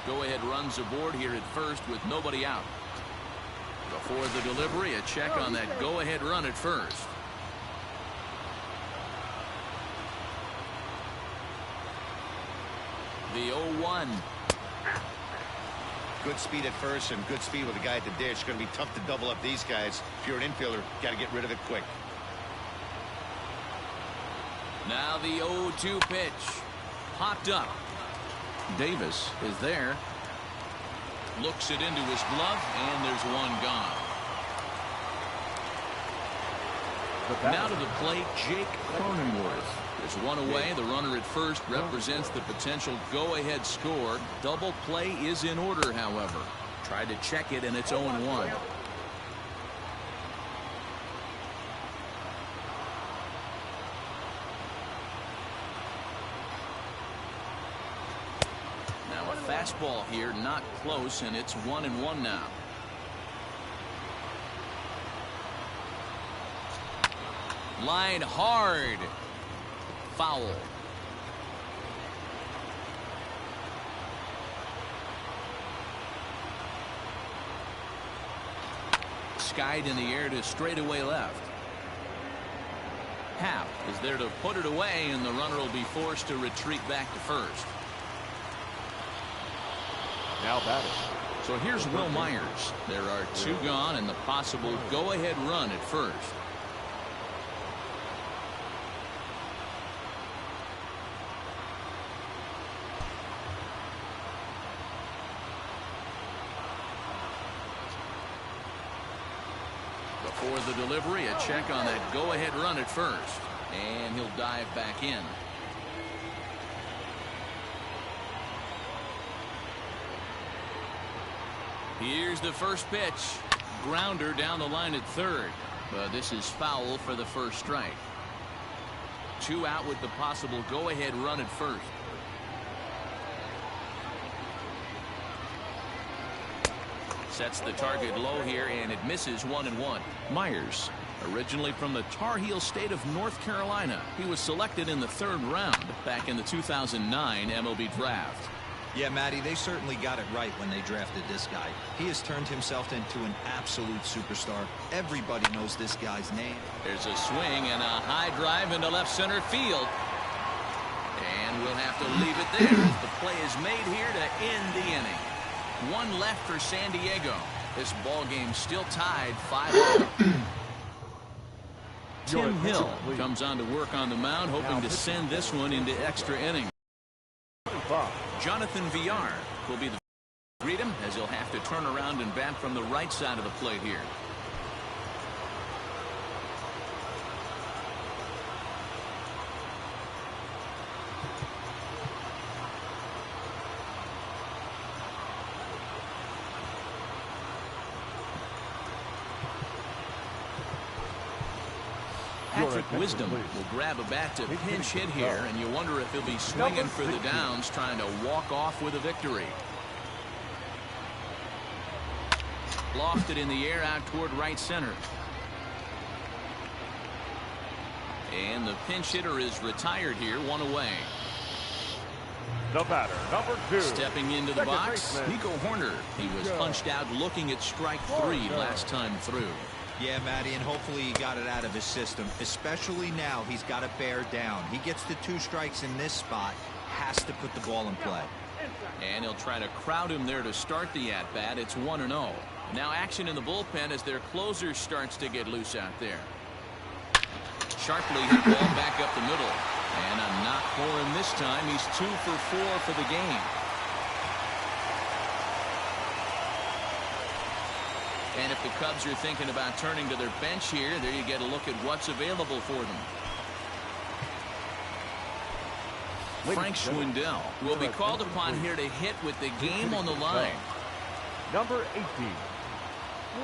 Speaker 1: Go-ahead runs aboard here at first with nobody out. Before the delivery, a check on that go-ahead run at first. The 0-1.
Speaker 2: Good speed at first and good speed with the guy at the dish. It's going to be tough to double up these guys. If you're an infielder, got to get rid of it quick.
Speaker 1: Now the 0-2 pitch. Popped up. Davis is there. Looks it into his glove, and there's one gone. Now to the plate, Jake Cronenworth. There's one away. The runner at first represents the potential go-ahead score. Double play is in order, however. Tried to check it, and it's 0-1. Now a fastball here, not close, and it's 1-1 now. Line hard. Foul. Skied in the air to straightaway left. Happ is there to put it away, and the runner will be forced to retreat back to first.
Speaker 3: Now batting.
Speaker 1: So here's Will Myers. There are two gone and the possible go-ahead run at first. Before the delivery, a check on that go-ahead run at first, and he'll dive back in. Here's the first pitch. Grounder down the line at third, but this is foul for the first strike. Two out with the possible go-ahead run at first. Sets the target low here, and it misses 1-1. Myers, originally from the Tar Heel state of North Carolina. He was selected in the third round back in the 2009 MLB draft.
Speaker 4: Yeah, Matty, they certainly got it right when they drafted this guy. He has turned himself into an absolute superstar. Everybody knows this guy's name.
Speaker 1: There's a swing and a high drive into left center field. And we'll have to leave it there as the play is made here to end the inning. One left for San Diego. This ball game still tied 5-0. Tim Hill comes on to work on the mound, hoping to send this one into extra innings. Jonathan Villar will be the greet him, as he'll have to turn around and bat from the right side of the plate here. Patrick Wisdom will grab a bat to pinch hit here, and you wonder if he'll be swinging for the downs, trying to walk off with a victory. Lofted in the air out toward right center. And the pinch hitter is retired here, one away.
Speaker 3: The batter, number 2.
Speaker 1: Stepping into the box, Nico Horner. He was punched out looking at strike 3 last time through.
Speaker 4: Yeah, Matty, and hopefully he got it out of his system. Especially now, he's got to bear down. He gets the 2 strikes in this spot, has to put the ball in play.
Speaker 1: And he'll try to crowd him there to start the at-bat. It's 1-0. Now action in the bullpen as their closer starts to get loose out there. Sharply hit ball back up the middle. And a knock for him this time. He's 2 for 4 for the game. And if the Cubs are thinking about turning to their bench here, there you get a look at what's available for them. Frank Schwindel will be called upon here to hit with the game on the line.
Speaker 3: Number 18,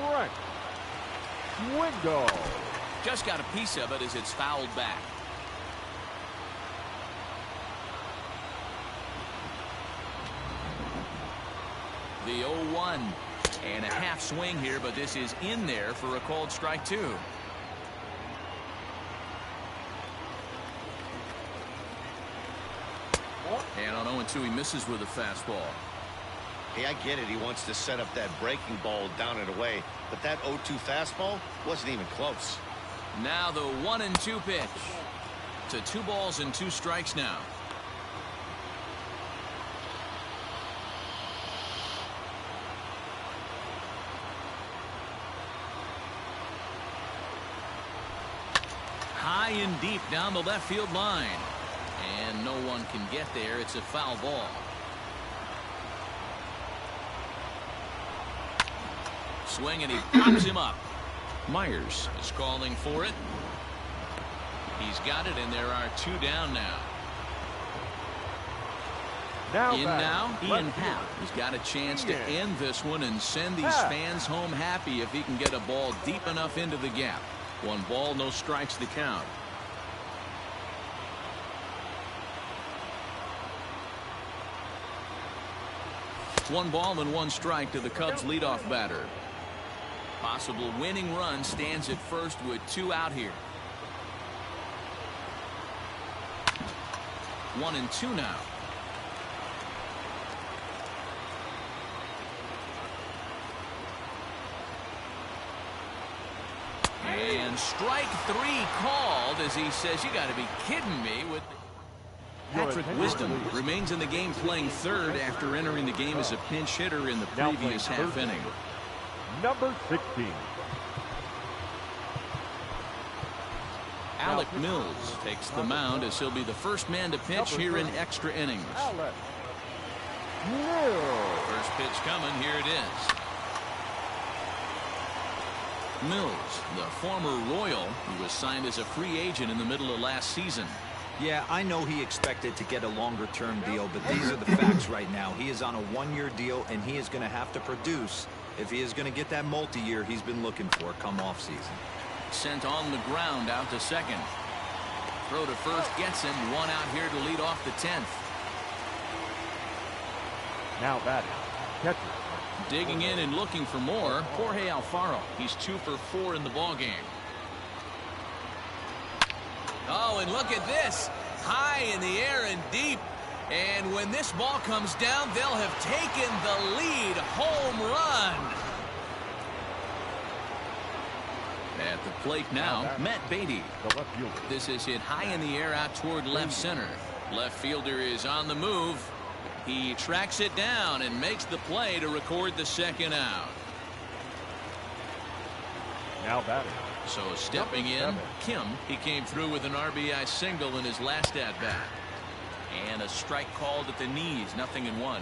Speaker 3: Frank Schwindel.
Speaker 1: Just got a piece of it as it's fouled back. The 0-1 and a half swing here, but this is in there for a called strike 2. And on 0-2 he misses with a fastball.
Speaker 2: Hey, I get it. He wants to set up that breaking ball down and away, but that 0-2 fastball wasn't even close.
Speaker 1: Now the 1-2 pitch. To 2 balls and 2 strikes now. High and deep down the left field line. And no one can get there. It's a foul ball. Swing and he pops him up. Myers is calling for it. He's got it, and there are 2 down now. Now, Ian Happ has got a chance to end this one and send these fans home happy if he can get a ball deep enough into the gap. 1 ball, no strikes to count. One ball and 1 strike to the Cubs leadoff batter. Possible winning run stands at first with 2 out here. 1-2 now. And strike 3 called as he says, "You got to be kidding me." With Patrick Wisdom remains in the game, playing third after entering the game as a pinch hitter in the previous half inning.
Speaker 3: Number 16.
Speaker 1: Alec Mills takes the mound as he'll be the first man to pitch here in extra innings. First pitch coming. Here it is. Mills, the former Royal, who was signed as a free agent in the middle of last season.
Speaker 4: Yeah, I know he expected to get a longer-term deal, but these are the facts right now. He is on a 1-year deal, and he is going to have to produce if he is going to get that multi-year he's been looking for come off-season.
Speaker 1: Sent on the ground out to second. Throw to first gets him. 1 out here to lead off the 10th.
Speaker 3: Now batting, catcher.
Speaker 1: Digging in and looking for more, Jorge Alfaro. He's 2 for 4 in the ballgame. Oh, and look at this. High in the air and deep. And when this ball comes down, they'll have taken the lead. Home run. At the plate now, Matt Beatty. This is hit high in the air out toward left center. Left fielder is on the move. He tracks it down and makes the play to record the 2nd out.
Speaker 3: Now batting.
Speaker 1: So stepping in, Kim. He came through with an RBI single in his last at-bat. And a strike called at the knees. 0-1.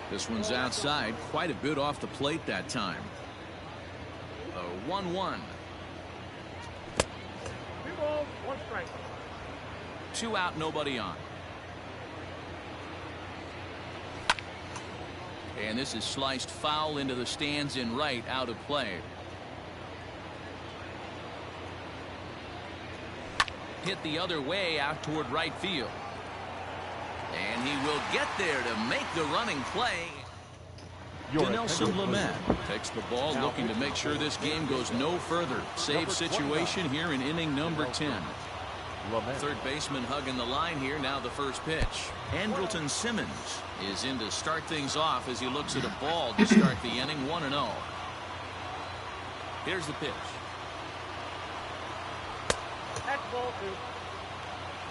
Speaker 1: This one's outside. Quite a bit off the plate that time. A 1-1.
Speaker 5: 2 balls, 1 strike.
Speaker 1: 2 out, nobody on. And this is sliced foul into the stands in right, out of play. Hit the other way out toward right field. And he will get there to make the running play. Dinelson Lamet takes the ball, looking to make sure this game goes no further. Save situation here in inning number 10. Third baseman hugging the line here. Now the first pitch. Andrelton Simmons is in to start things off as he looks at a ball to start the inning. 1-0. Here's the pitch.
Speaker 5: That's ball 2.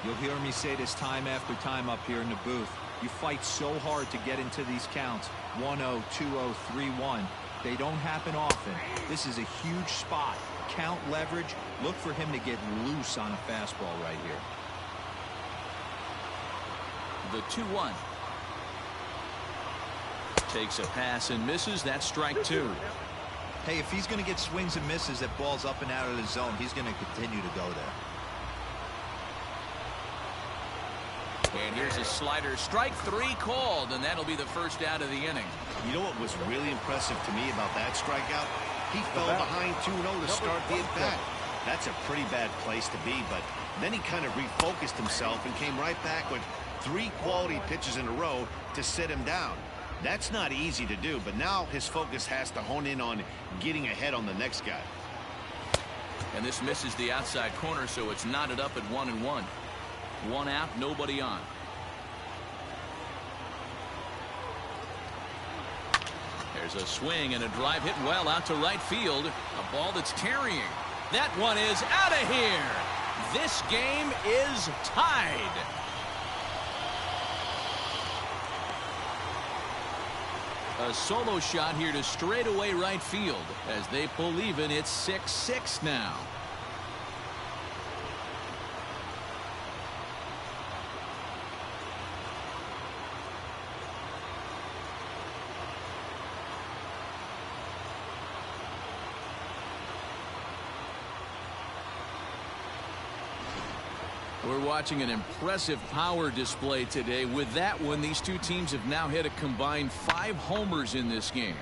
Speaker 4: You'll hear me say this time after time up here in the booth. You fight so hard to get into these counts. 1-0, 2-0, 3-1. They don't happen often. This is a huge spot. Count leverage. Look for him to get loose on a fastball right here.
Speaker 1: The 2-1. Takes a pass and misses. That's strike 2.
Speaker 4: Hey, if he's going to get swings and misses at balls up and out of the zone, he's going to continue to go there.
Speaker 1: And here's a slider. Strike 3 called, and that'll be the first out of the inning.
Speaker 2: You know what was really impressive to me about that strikeout? He fell behind 2-0 to start the at-bat. That's a pretty bad place to be, but then he kind of refocused himself and came right back with 3 quality pitches in a row to sit him down. That's not easy to do, but now his focus has to hone in on getting ahead on the next guy.
Speaker 1: And this misses the outside corner, so it's knotted up at 1-1. 1 out, nobody on. There's a swing and a drive hit well out to right field. A ball that's carrying. That one is out of here. This game is tied. A solo shot here to straightaway right field as they pull even. It's 6-6 now. We're watching an impressive power display today. With that one, these two teams have now hit a combined 5 homers in this game.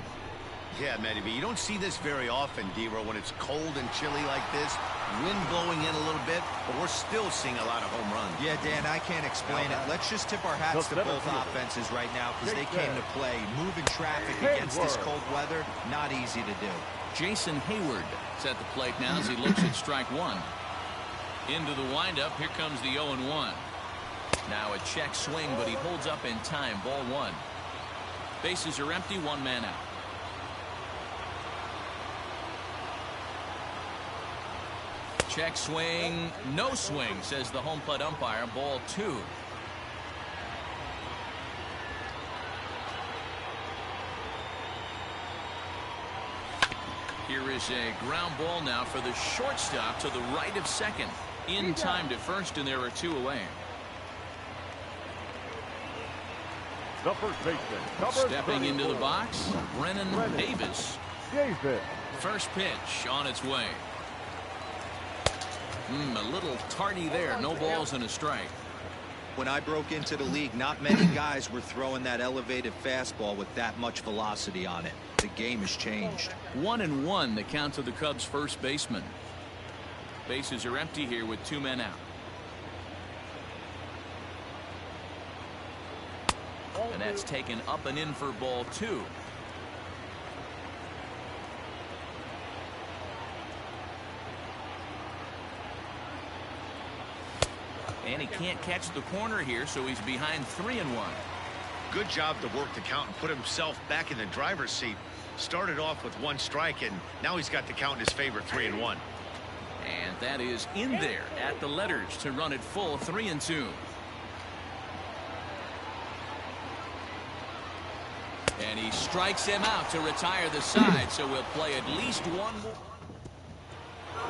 Speaker 2: Yeah, Matty B, you don't see this very often, D-Row, when it's cold and chilly like this. Wind blowing in a little bit, but we're still seeing a lot of home runs.
Speaker 4: Yeah, Dan, I can't explain it. Let's just tip our hats to both offenses right now because they came to play. Moving traffic against this cold weather, not easy to do.
Speaker 1: Jason Hayward is at the plate now as he looks at strike 1. Into the windup. Here comes the 0-1. Now a check swing, but he holds up in time. Ball 1. Bases are empty. 1 man out. Check swing. No swing, says the home plate umpire. Ball 2. Here is a ground ball now for the shortstop to the right of second. In time to first, and there are 2 away.
Speaker 3: The first baseman,
Speaker 1: stepping into the box, Brennan Davis. First pitch on its way. A little tardy there. No balls and a strike.
Speaker 4: When I broke into the league, not many guys were throwing that elevated fastball with that much velocity on it. The game has changed.
Speaker 1: 1-1 the count to the Cubs first baseman. Bases are empty here with 2 men out. And that's taken up and in for ball 2. And he can't catch the corner here, so he's behind 3-1.
Speaker 2: Good job to work the count and put himself back in the driver's seat. Started off with 1 strike, and now he's got the count in his favor, 3-1.
Speaker 1: And that is in there at the letters to run it full, 3-2. And he strikes him out to retire the side, so we'll play at least 1 more.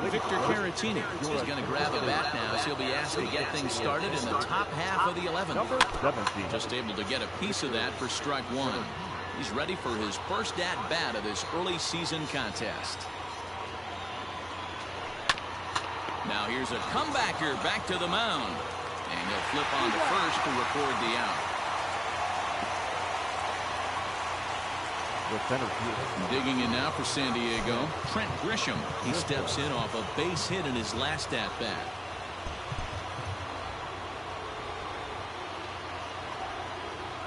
Speaker 1: Victor Caratini is going to grab a bat now as he'll be asked to get things started in the top half of the 11th. Just able to get a piece of that for strike 1. He's ready for his first at-bat of this early season contest. Now here's a comebacker back to the mound. And he'll flip on to first to record the out. Digging in now for San Diego, Trent Grisham. He steps in off a base hit in his last at-bat.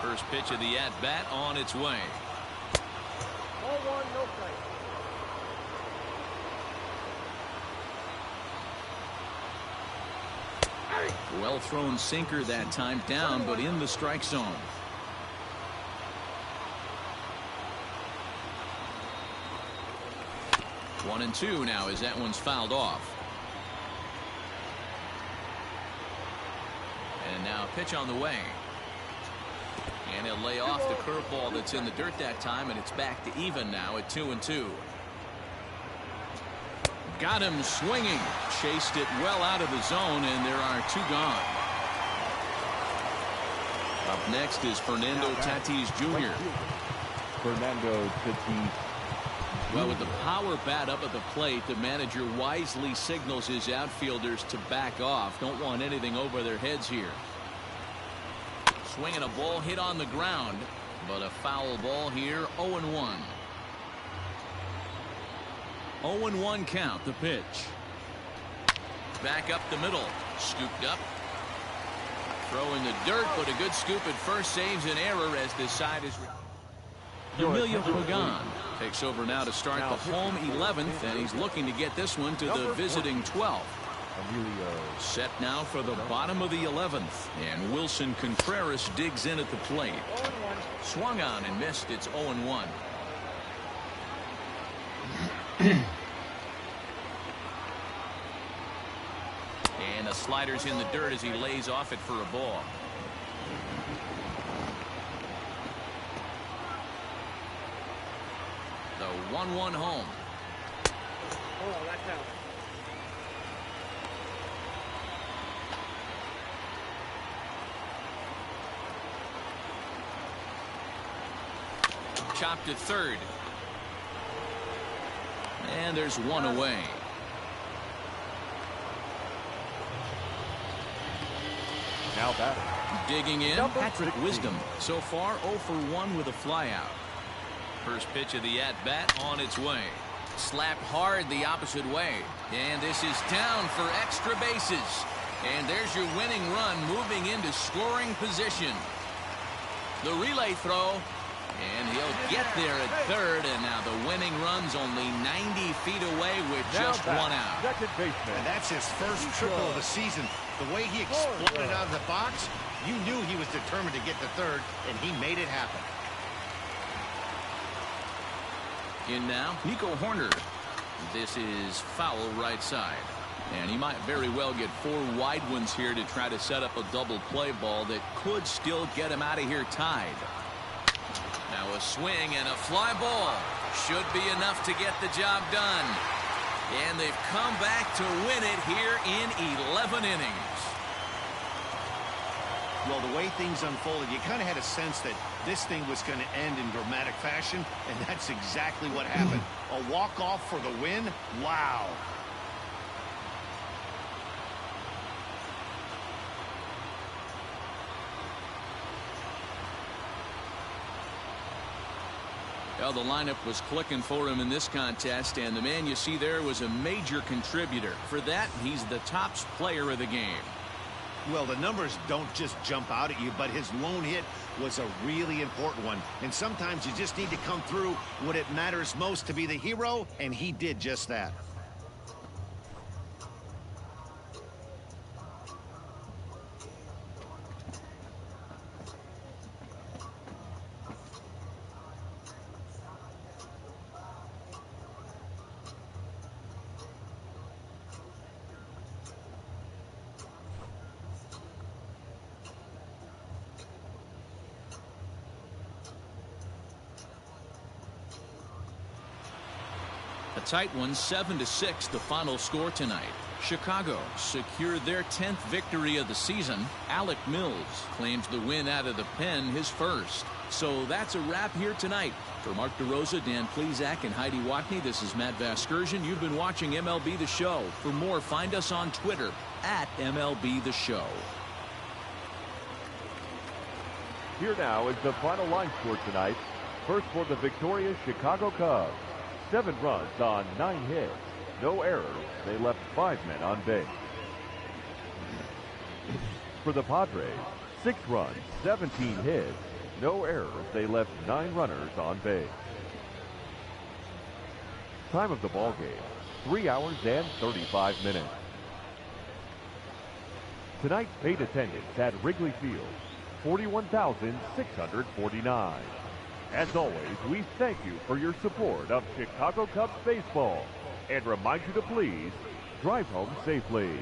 Speaker 1: First pitch of the at-bat on its way.
Speaker 5: Ball 1, no strike.
Speaker 1: Well thrown sinker that time, down but in the strike zone. One and 2 now as that one's fouled off. And now a pitch on the way. And he'll lay off the curveball that's in the dirt that time, and it's back to even now at 2-2. Got him swinging. Chased it well out of the zone, and there are 2 gone. Up next is Fernando Tatis Jr.
Speaker 3: Fernando Tatis.
Speaker 1: Well, with the power bat up at the plate, the manager wisely signals his outfielders to back off. Don't want anything over their heads here. Swinging a ball hit on the ground, but a foul ball here. 0-1. 0-1 count. The pitch. Back up the middle. Scooped up. Throw in the dirt, but a good scoop at first saves an error as this side is. Emilio Pagan takes over now to start the home 11th, and he's looking to get this one to the visiting 12th. Set now for the bottom of the 11th, and Wilson Contreras digs in at the plate. Swung on and missed. It's 0-1. And the slider's in the dirt as he lays off it for a ball. The 1-1 home.
Speaker 5: Oh, that's out.
Speaker 1: Chopped at third. And there's one away.
Speaker 3: Now back.
Speaker 1: Digging in,
Speaker 3: Number
Speaker 1: Patrick
Speaker 3: 16.
Speaker 1: Wisdom. So far, 0 for 1 with a flyout. First pitch of the at-bat on its way. Slapped hard the opposite way. And this is down for extra bases. And there's your winning run moving into scoring position. The relay throw. And he'll get there at third. And now the winning run's only 90 feet away with just one out.
Speaker 3: Second baseman.
Speaker 2: And that's his first triple of the season. The way he exploded out of the box, you knew he was determined to get to third, and he made it happen.
Speaker 1: In now, Nico Horner. This is foul right side. And he might very well get 4 wide ones here to try to set up a double play ball that could still get him out of here tied. Now a swing and a fly ball. Should be enough to get the job done. And they've come back to win it here in 11 innings.
Speaker 2: Well, the way things unfolded, you kind of had a sense that this thing was going to end in dramatic fashion, and that's exactly what happened. A walk-off for the win? Wow.
Speaker 1: Well, the lineup was clicking for him in this contest, and the man you see there was a major contributor. For that, he's the top player of the game.
Speaker 2: Well, the numbers don't just jump out at you, but his lone hit was a really important one. And sometimes you just need to come through when it matters most to be the hero, and he did just that.
Speaker 1: A tight one, 7-6, the final score tonight. Chicago secured their 10th victory of the season. Alec Mills claims the win out of the pen, his first. So that's a wrap here tonight. For Mark DeRosa, Dan Plezak, and Heidi Watney, this is Matt Vasgersian. You've been watching MLB The Show. For more, find us on Twitter at MLB The Show.
Speaker 3: Here now is the final line score tonight. First for the victorious Chicago Cubs. 7 runs on 9 hits. No errors. They left 5 men on base. For the Padres, 6 runs, 17 hits. No errors. They left 9 runners on base. Time of the ball game, 3 hours and 35 minutes. Tonight's paid attendance at Wrigley Field, 41,649. As always, we thank you for your support of Chicago Cubs baseball and remind you to please drive home safely.